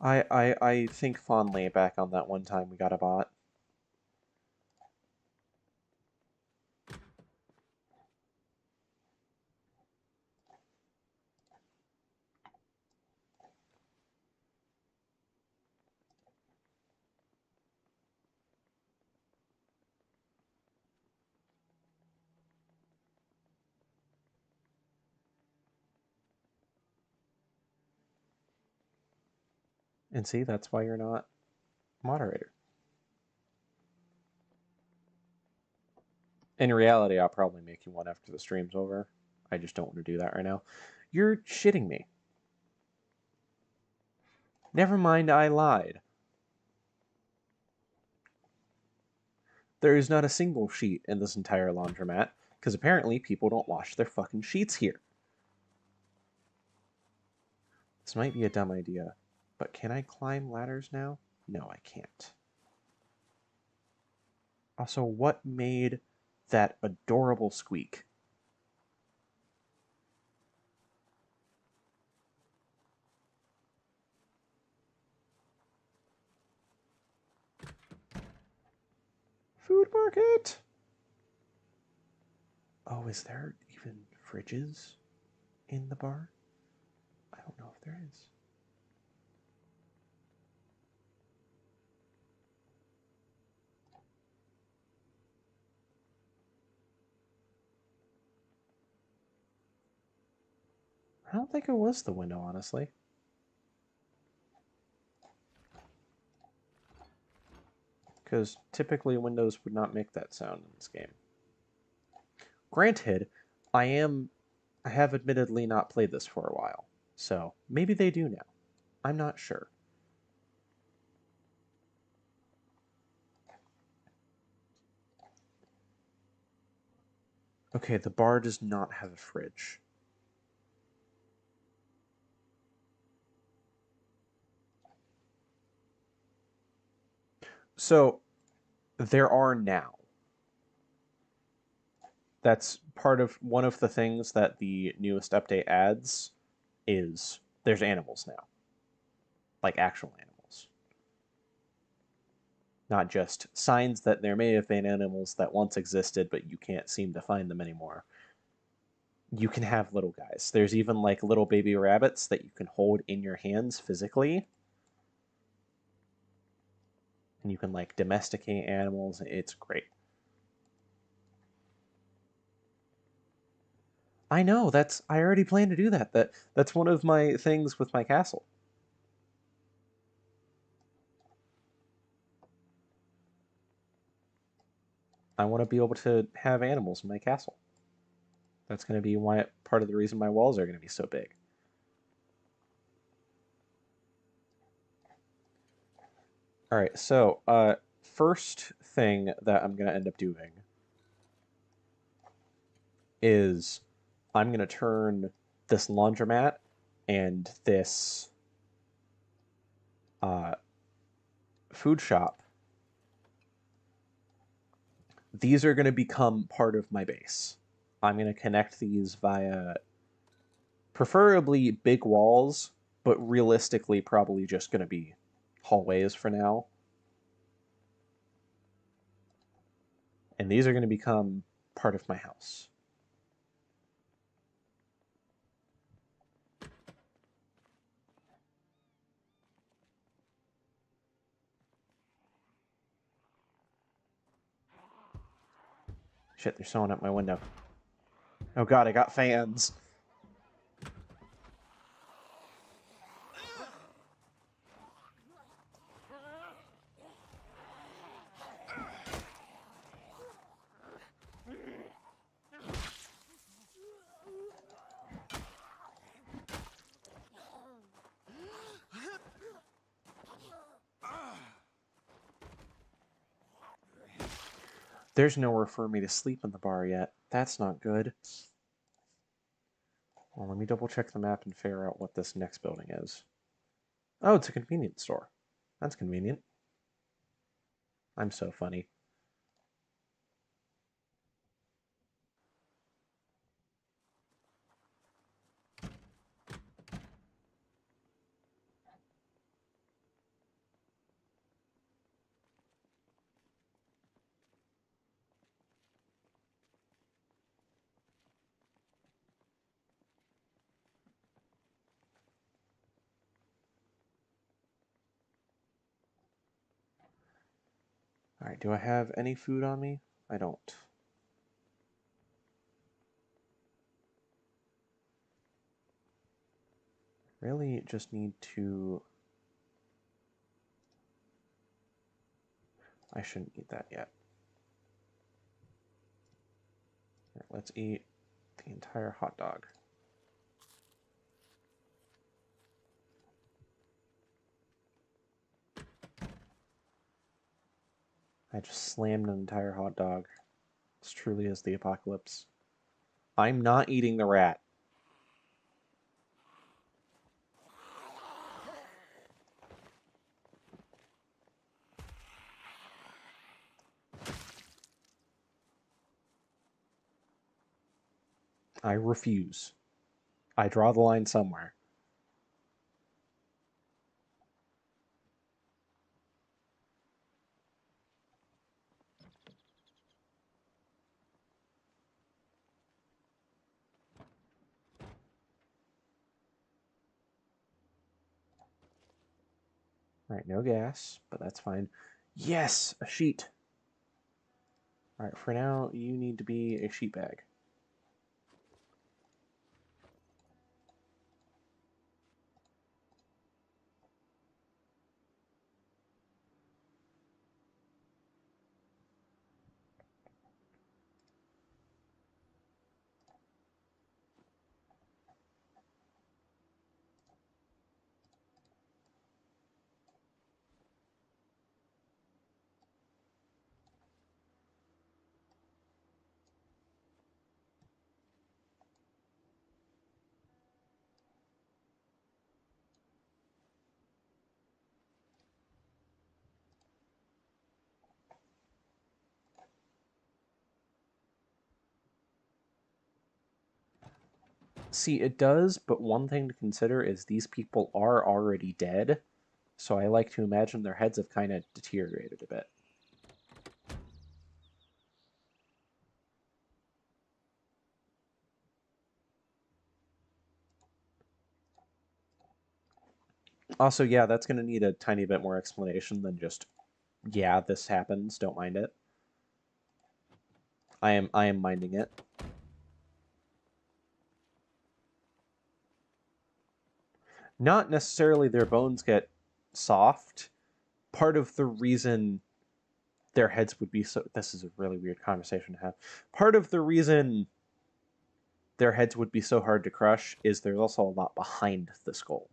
I think fondly back on that one time we got a bot. And see, that's why you're not moderator. In reality, I'll probably make you one after the stream's over. I just don't want to do that right now. You're shitting me. Never mind, I lied. There is not a single sheet in this entire laundromat, because apparently people don't wash their fucking sheets here. This might be a dumb idea, but can I climb ladders now? No, I can't. Also, what made that adorable squeak? Food market! Oh, is there even fridges in the bar? I don't know if there is. I don't think it was the window, honestly. Because typically windows would not make that sound in this game. Granted, I have admittedly not played this for a while, so maybe they do now. I'm not sure. Okay, the bar does not have a fridge. So, there are now. That's part of one of the things that the newest update adds is there's animals now. Like actual animals. Not just signs that there may have been animals that once existed, but you can't seem to find them anymore. You can have little guys. There's even like little baby rabbits that you can hold in your hands physically. And you can like domesticate animals. It's great. I know, I already plan to do that. That's one of my things with my castle. I want to be able to have animals in my castle. That's going to be part of the reason my walls are going to be so big. All right, so first thing that I'm going to end up doing is I'm going to turn this laundromat and this food shop. These are going to become part of my base. I'm going to connect these via preferably big walls, but realistically probably just going to be hallways for now. And these are going to become part of my house. Shit, there's someone at my window. Oh god, I got fans. There's nowhere for me to sleep in the bar yet. That's not good. Well, let me double check the map and figure out what this next building is. Oh, it's a convenience store. That's convenient. I'm so funny. Alright, do I have any food on me? I don't. Really just need to... I shouldn't eat that yet. Right, let's eat the entire hot dog. I just slammed an entire hot dog. This truly is the apocalypse. I'm not eating the rat. I refuse. I draw the line somewhere. Alright, no gas, but that's fine. Yes! A sheet! Alright, for now, you need to be a sheet bag. See, it does, but one thing to consider is these people are already dead, so I like to imagine their heads have kind of deteriorated a bit. Also, yeah, that's going to need a tiny bit more explanation than just yeah, this happens. Don't mind it. I am minding it. Not necessarily their bones get soft. Part of the reason their heads would be so... This is a really weird conversation to have. Part of the reason their heads would be so hard to crush is there's also a lot behind the skull.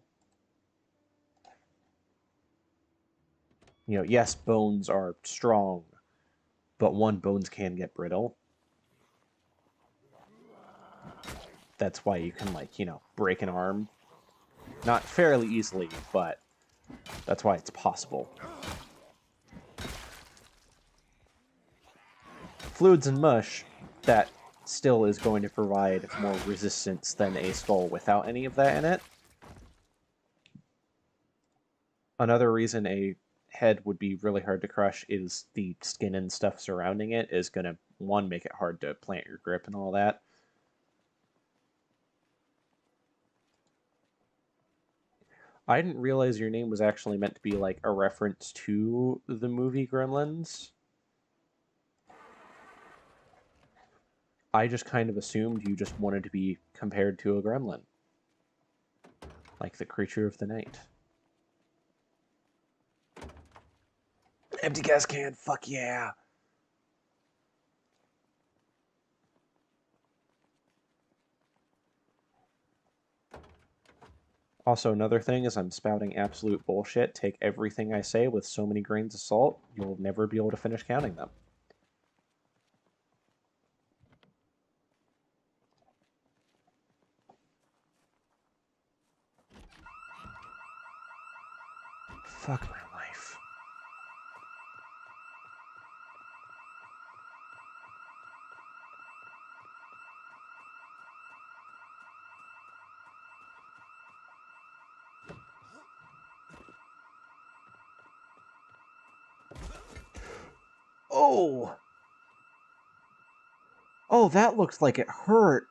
You know, yes, bones are strong, but bones can get brittle. That's why you can, like, you know, break an arm. Not fairly easily, but that's why it's possible. Fluids and mush, that still is going to provide more resistance than a skull without any of that in it. Another reason a head would be really hard to crush is the skin and stuff surrounding it is going to, one, make it hard to plant your grip and all that. I didn't realize your name was actually meant to be like a reference to the movie Gremlins. I just kind of assumed you just wanted to be compared to a gremlin. Like the creature of the night. Empty gas can, fuck yeah! Also, another thing is I'm spouting absolute bullshit. Take everything I say with so many grains of salt, you'll never be able to finish counting them. Fuck my life. Oh! Oh, that looks like it hurt.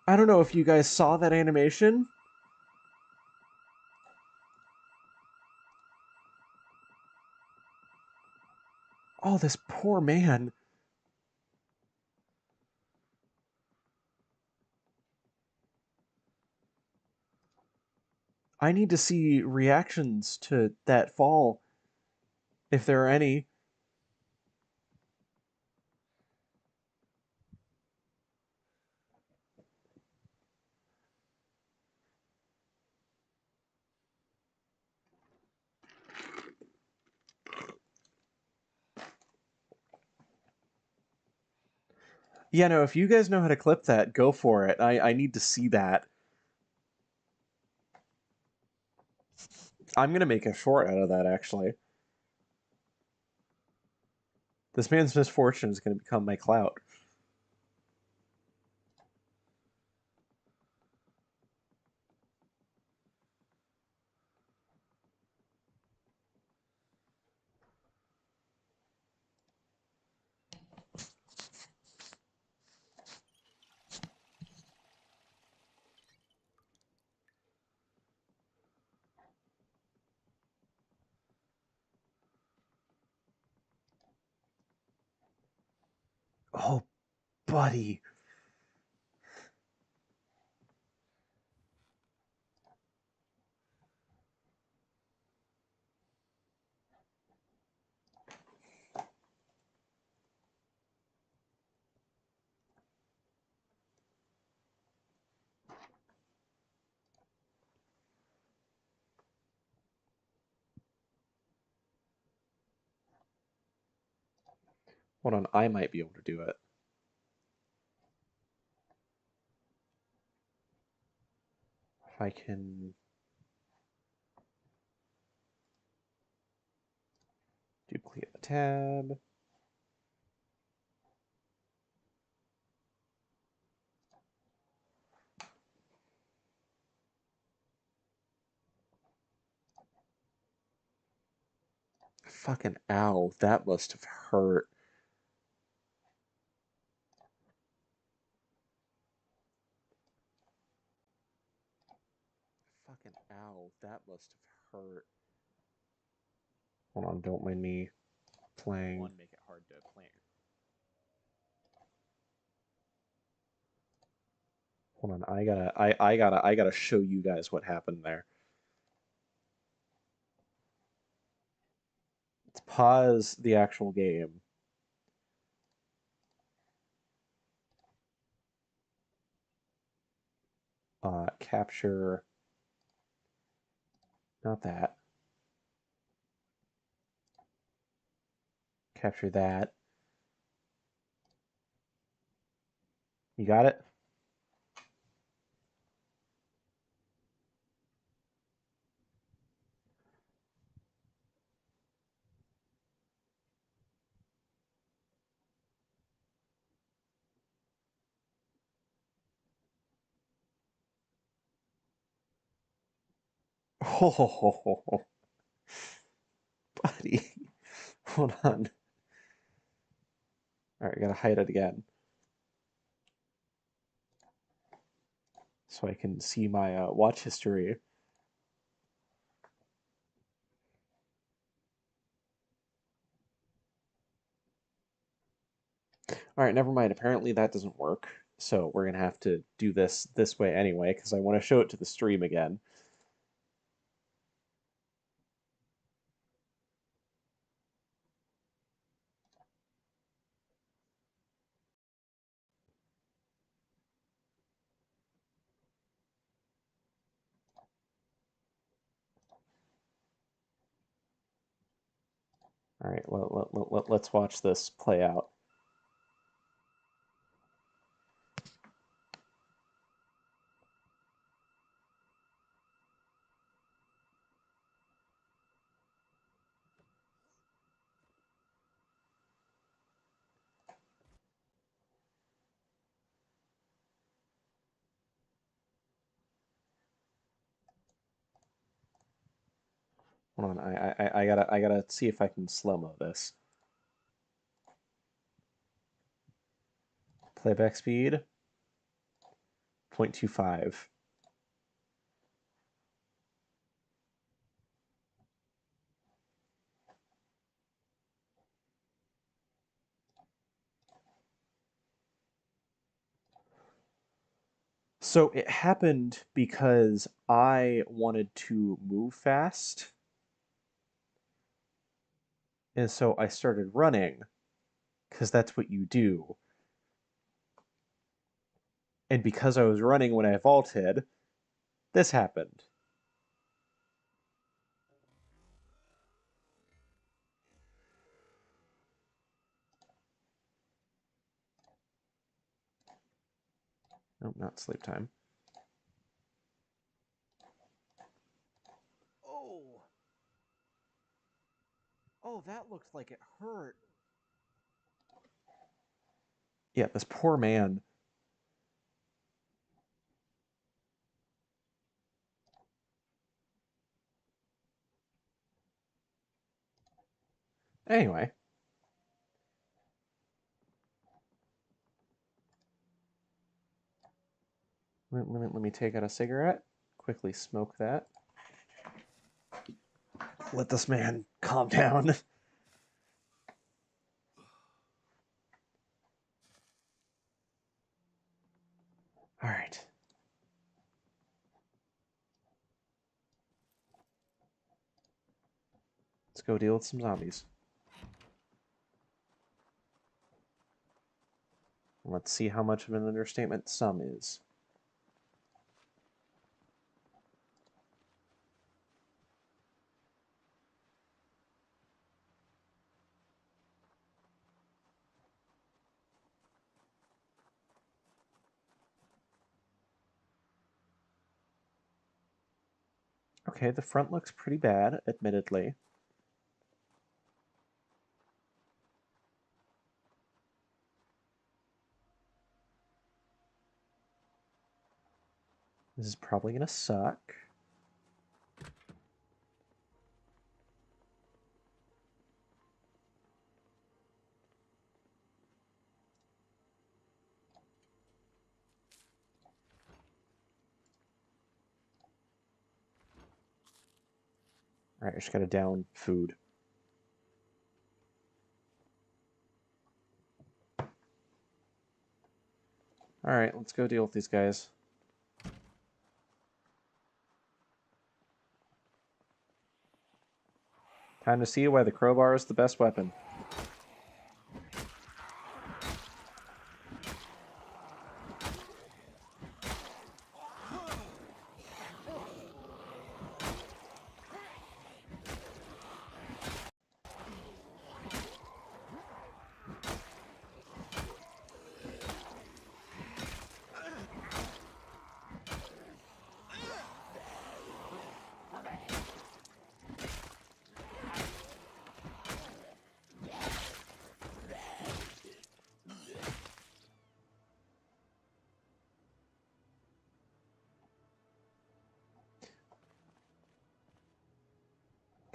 I don't know if you guys saw that animation. Oh, this poor man. I need to see reactions to that fall, if there are any. Yeah, no, if you guys know how to clip that, go for it. I need to see that. I'm gonna make a short out of that, actually. This man's misfortune is gonna become my clout. Oh, buddy. Hold on, I might be able to do it. If I can... duplicate the tab. Fucking ow, that must have hurt. Oh, that must have hurt. Hold on, don't mind me playing. One, make it hard to plant. Hold on, I gotta show you guys what happened there. Let's pause the actual game. Capture, not that. Capture that. You got it? Oh, buddy. Hold on. All right, I gotta hide it again. So I can see my watch history. All right, never mind. Apparently that doesn't work. So we're gonna have to do this way anyway, because I want to show it to the stream again. All right, let's watch this play out. Hold on, I gotta see if I can slow-mo this. Playback speed, 0.25. So it happened because I wanted to move fast. And so I started running, because that's what you do. And because I was running when I vaulted, this happened. Nope, not sleep time. Oh! Oh, that looked like it hurt. Yeah, this poor man. Anyway. Let me take out a cigarette. Quickly smoke that. Let this man calm down. All right. Let's go deal with some zombies. Let's see how much of an understatement some is. Okay, the front looks pretty bad, admittedly. This is probably gonna suck. Alright, I just gotta down food. Alright, let's go deal with these guys. Time to see why the crowbar is the best weapon.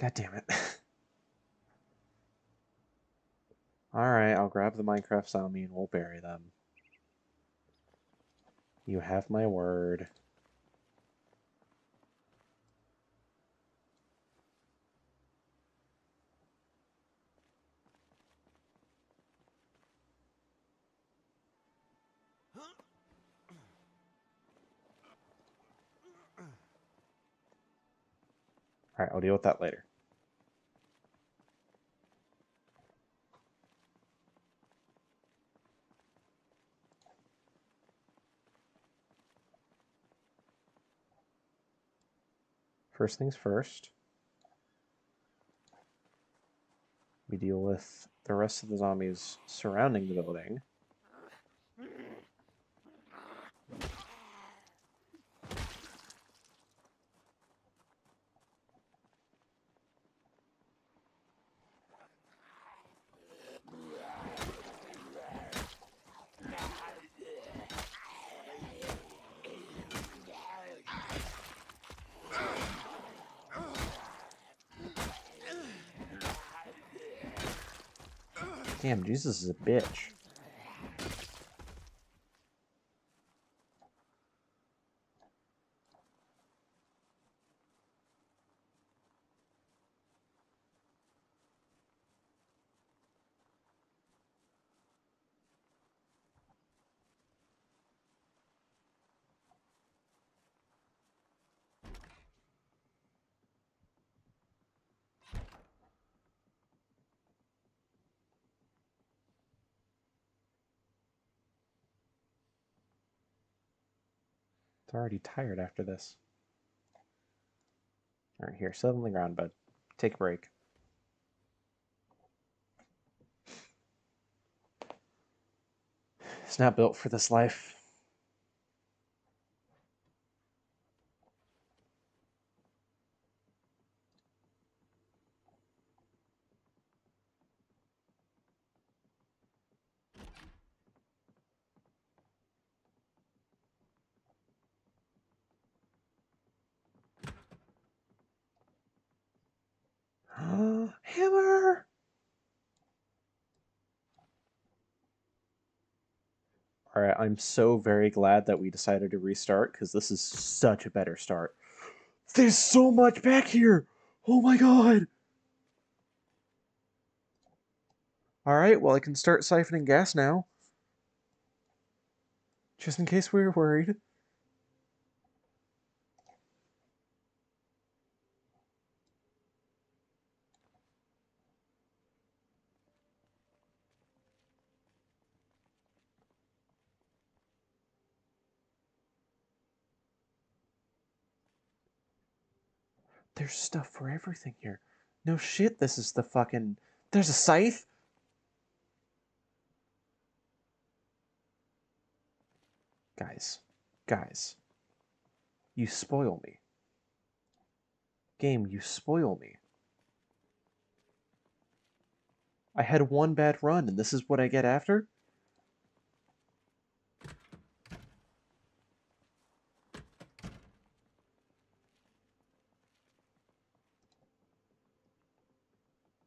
God damn it. Alright, I'll grab the Minecraft zombie and we'll bury them. You have my word. Alright, I'll deal with that later. First things first. We deal with the rest of the zombies surrounding the building. Damn, Jesus is a bitch. It's already tired after this. Alright, here, sit on the ground, bud. Take a break. It's not built for this life. Hammer! Alright, I'm so very glad that we decided to restart, because this is such a better start. There's so much back here! Oh my god! Alright, well I can start siphoning gas now. Just in case we were worried. There's stuff for everything here. No shit, this is the fucking... There's a scythe? Guys. Guys. You spoil me. Game, you spoil me. I had one bad run, and this is what I get after?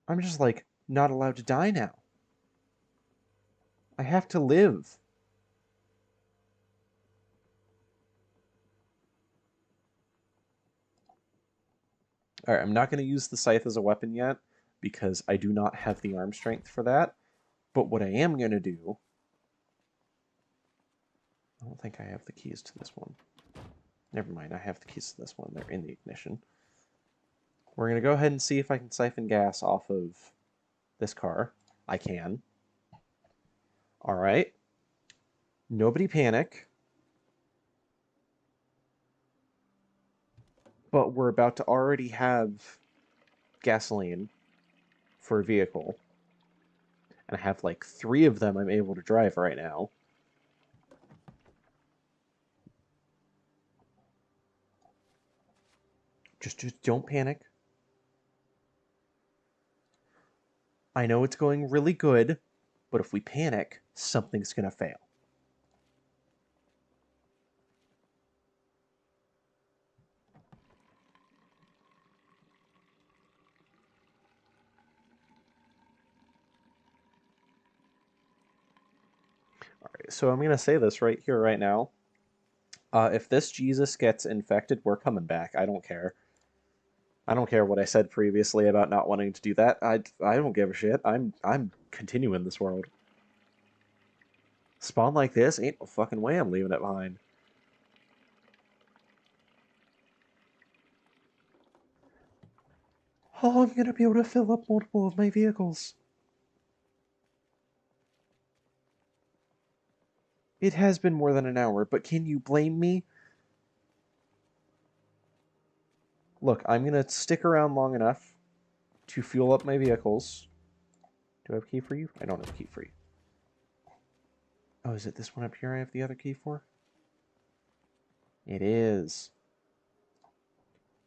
I'm just, like, not allowed to die now. I have to live. Alright, I'm not going to use the scythe as a weapon yet, because I do not have the arm strength for that. But what I am going to do... I don't think I have the keys to this one. Never mind, I have the keys to this one. They're in the ignition. We're going to go ahead and see if I can siphon gas off of this car. I can. Alright. Nobody panic. But we're about to already have gasoline for a vehicle. And I have like 3 of them I'm able to drive right now. Just don't panic. I know it's going really good, but if we panic, something's going to fail. Alright, so I'm going to say this right here, right now. If this Jesus gets infected, we're coming back. I don't care. I don't care what I said previously about not wanting to do that. I don't give a shit. I'm continuing this world. Spawn like this? Ain't no fucking way I'm leaving it behind. Oh, I'm gonna be able to fill up multiple of my vehicles. It has been more than an hour, but can you blame me? Look, I'm gonna stick around long enough to fuel up my vehicles. Do I have a key for you? I don't have a key for you. Oh, is it this one up here I have the other key for? It is.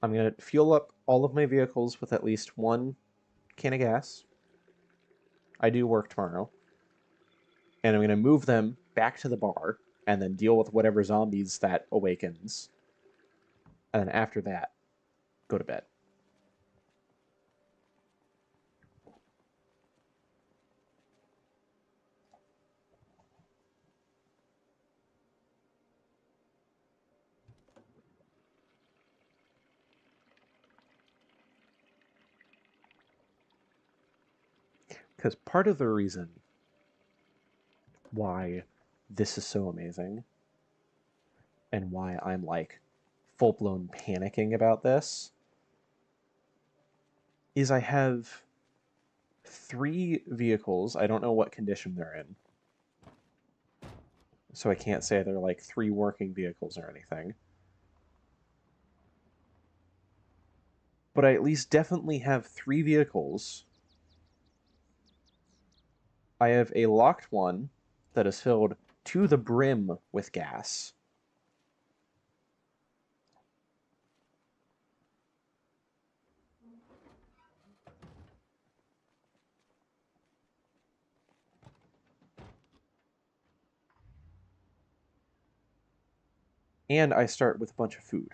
I'm going to fuel up all of my vehicles with at least 1 can of gas. I do work tomorrow. And I'm going to move them back to the bar and then deal with whatever zombies that awakens. And then after that, go to bed. Because part of the reason why this is so amazing and why I'm like full-blown panicking about this is I have 3 vehicles. I don't know what condition they're in. So I can't say they're like 3 working vehicles or anything. But I at least definitely have 3 vehicles. I have a locked one that is filled to the brim with gas. And I start with a bunch of food.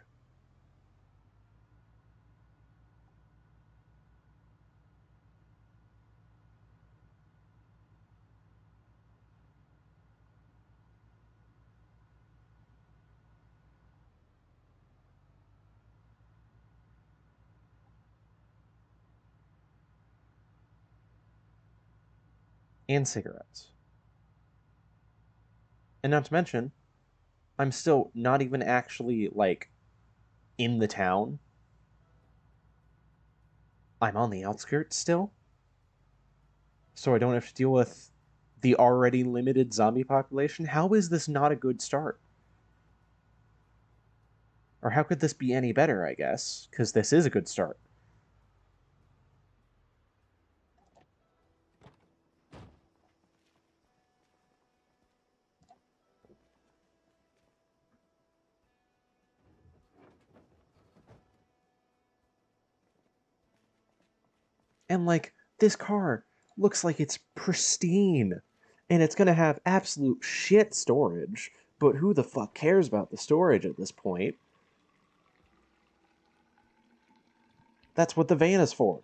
And cigarettes. And not to mention, I'm still not even actually, like, in the town. I'm on the outskirts still. So I don't have to deal with the already limited zombie population. How is this not a good start? Or how could this be any better, I guess? Because this is a good start. And, like, this car looks like it's pristine. And it's going to have absolute shit storage. But who the fuck cares about the storage at this point? That's what the van is for.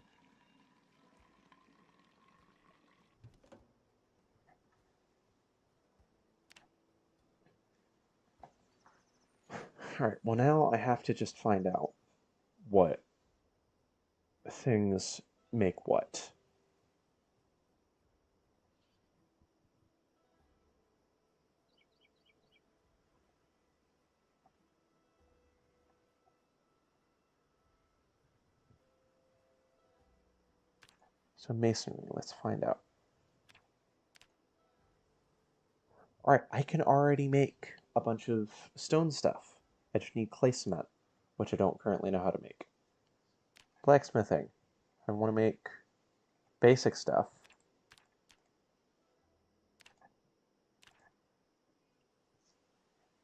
Alright, well now I have to just find out what things make what? So masonry, let's find out. Alright, I can already make a bunch of stone stuff. I just need clay cement, which I don't currently know how to make. Blacksmithing. I want to make basic stuff.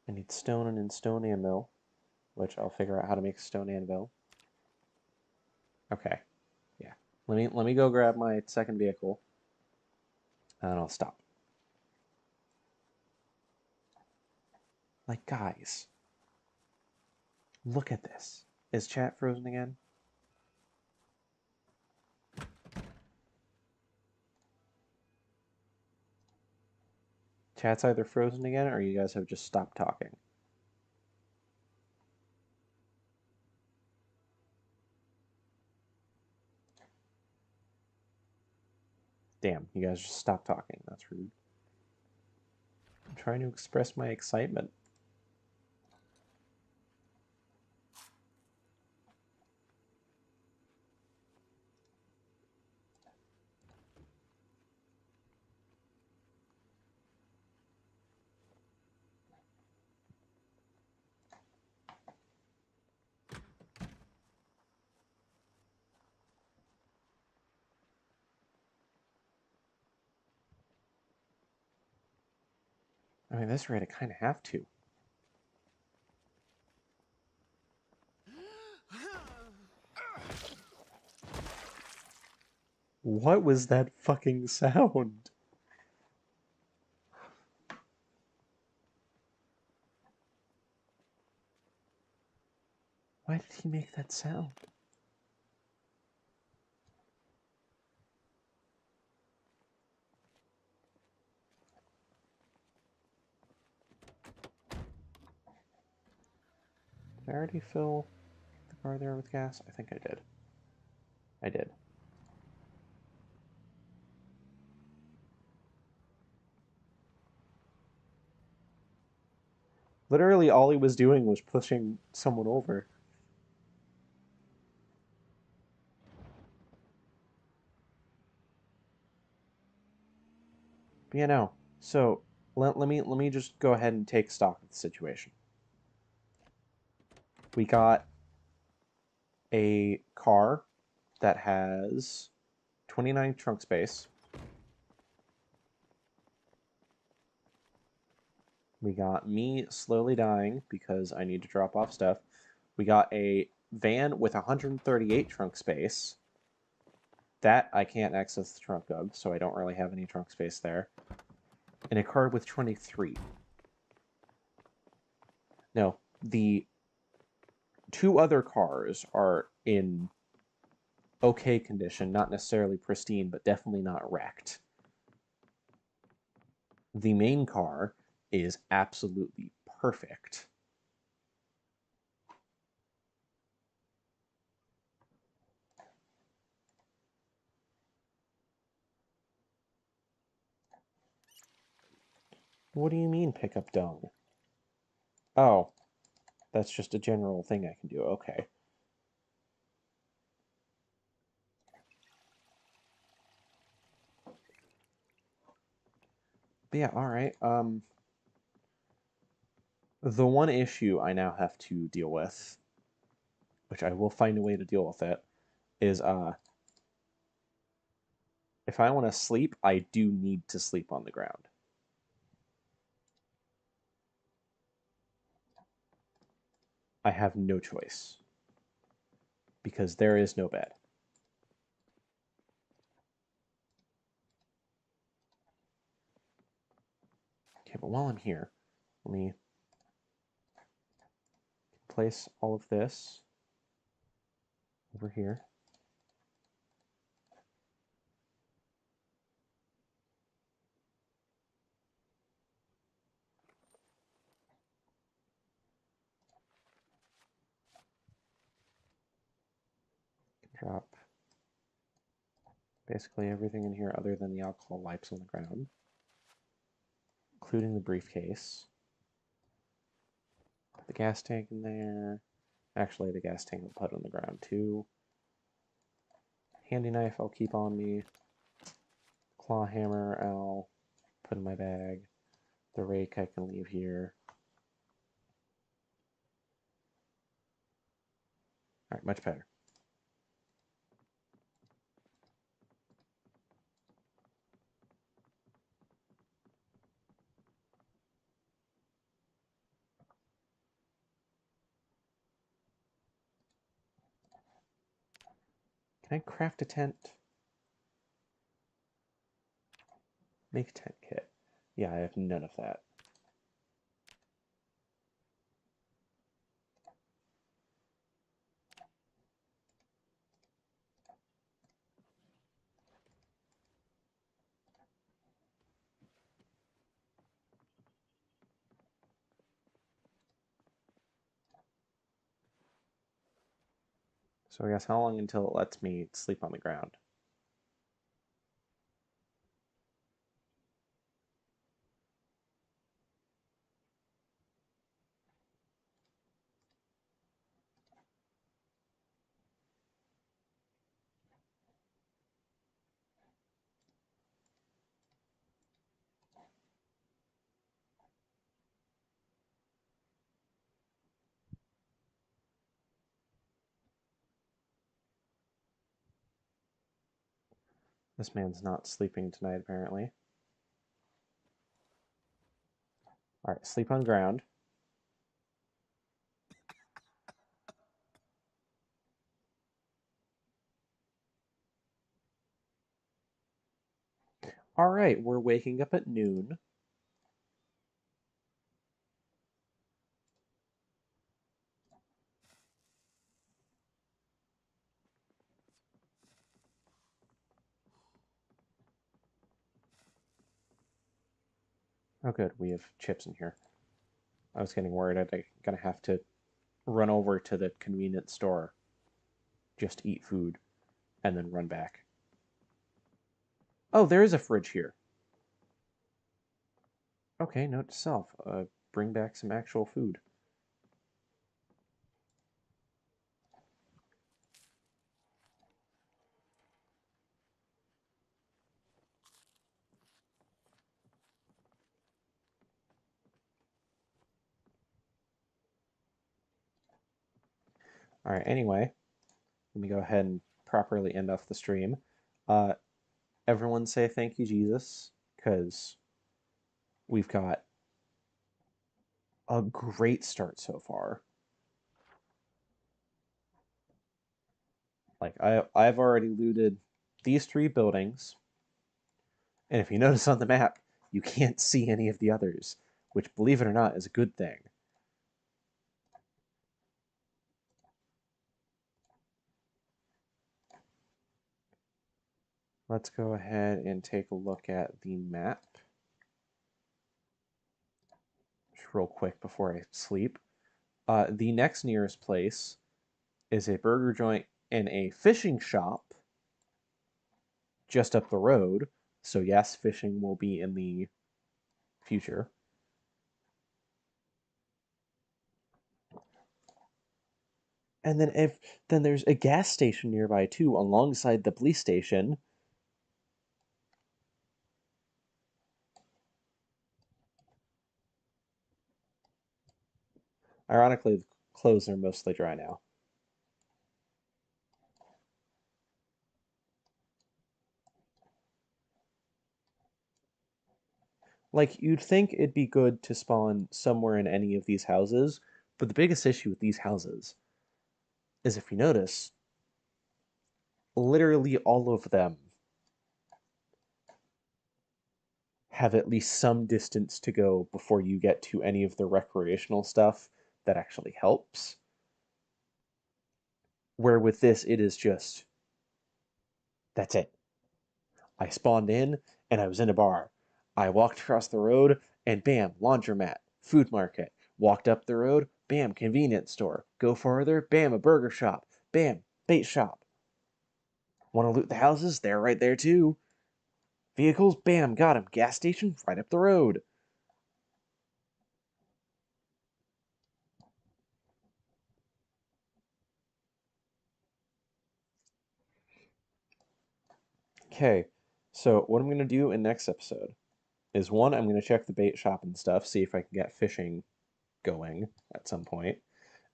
I need stone and stone anvil, which I'll figure out how to make a stone anvil. Okay, yeah. Let me go grab my second vehicle, and I'll stop. Like, guys, look at this. Is chat frozen again? Chat's either frozen again, or you guys have just stopped talking. Damn, you guys just stopped talking. That's rude. I'm trying to express my excitement. I mean, at this rate, I kind of have to. What was that fucking sound? Why did he make that sound? Did I already fill the car there with gas? I think I did. I did. Literally, all he was doing was pushing someone over. But yeah, no. So let me just go ahead and take stock of the situation. We got a car that has 29 trunk space. We got me slowly dying because I need to drop off stuff. We got a van with 138 trunk space. That I can't access the trunk of, so I don't really have any trunk space there. And a car with 23. No, the two other cars are in okay condition, not necessarily pristine, but definitely not wrecked. The main car is absolutely perfect. What do you mean pick up dung? Oh, that's just a general thing I can do. Okay. But yeah, alright. The one issue I now have to deal with, which I will find a way to deal with it, is if I want to sleep, I do need to sleep on the ground. I have no choice. Because there is no bed. Okay, but while I'm here, let me place all of this over here. Drop Basically everything in here other than the alcohol wipes on the ground, including the briefcase. Put the gas tank in there. Actually, the gas tank will put on the ground too. Handy knife I'll keep on me. Claw hammer I'll put in my bag. The rake I can leave here. Alright, much better. Can I craft a tent? Make a tent kit. Yeah, I have none of that. So I guess how long until it lets me sleep on the ground? This man's not sleeping tonight, apparently. Alright, sleep on ground. Alright, we're waking up at noon. Oh good, we have chips in here. I was getting worried I'm gonna have to run over to the convenience store, just eat food, and then run back. Oh, there is a fridge here. Okay, note to self, bring back some actual food. Alright, anyway, let me go ahead and properly end off the stream. Everyone say thank you, Jesus, because we've got a great start so far. Like, I've already looted these 3 buildings, and if you notice on the map, you can't see any of the others, which, believe it or not, is a good thing. Let's go ahead and take a look at the map. Just real quick before I sleep. The next nearest place is a burger joint and a fishing shop just up the road. So yes, fishing will be in the future. And then there's a gas station nearby too, alongside the police station. Ironically, the clothes are mostly dry now. Like, you'd think it'd be good to spawn somewhere in any of these houses, but the biggest issue with these houses is, if you notice, literally all of them have at least some distance to go before you get to any of the recreational stuff that actually helps. Where with this, it is just, that's it. I spawned in, and I was in a bar. I walked across the road, and bam, laundromat, food market. Walked up the road, bam, convenience store. Go farther, bam, a burger shop. Bam, bait shop. Want to loot the houses? They're right there too. Vehicles? Bam, got 'em. Gas station? Right up the road. Okay, so what I'm going to do in next episode is one, I'm going to check the bait shop and stuff, see if I can get fishing going at some point.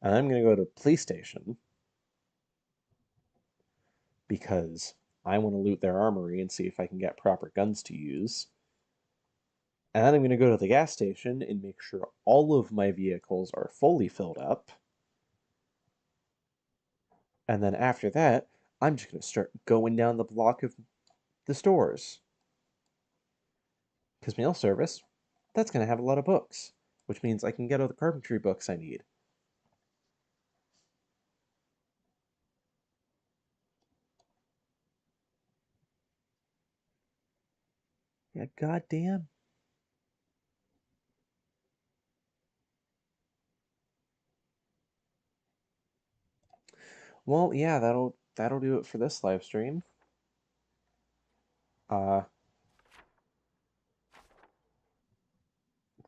And I'm going to go to police station because I want to loot their armory and see if I can get proper guns to use. And then I'm going to go to the gas station and make sure all of my vehicles are fully filled up. And then after that, I'm just going to start going down the block of the stores. Because mail service, that's going to have a lot of books, which means I can get all the carpentry books I need. Yeah, goddamn. Well, yeah, that'll do it for this live stream.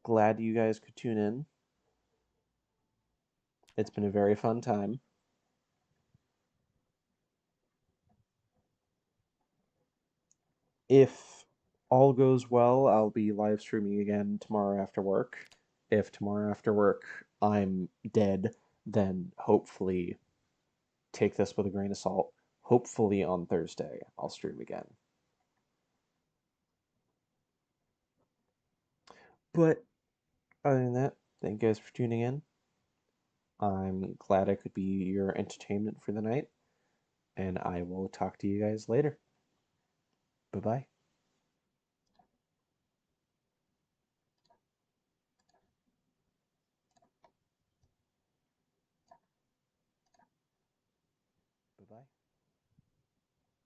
Glad you guys could tune in. It's been a very fun time. If all goes well, I'll be live streaming again tomorrow after work. If tomorrow after work I'm dead, then hopefully take this with a grain of salt. Hopefully on Thursday I'll stream again. But other than that, thank you guys for tuning in. I'm glad I could be your entertainment for the night, and I will talk to you guys later. Bye-bye.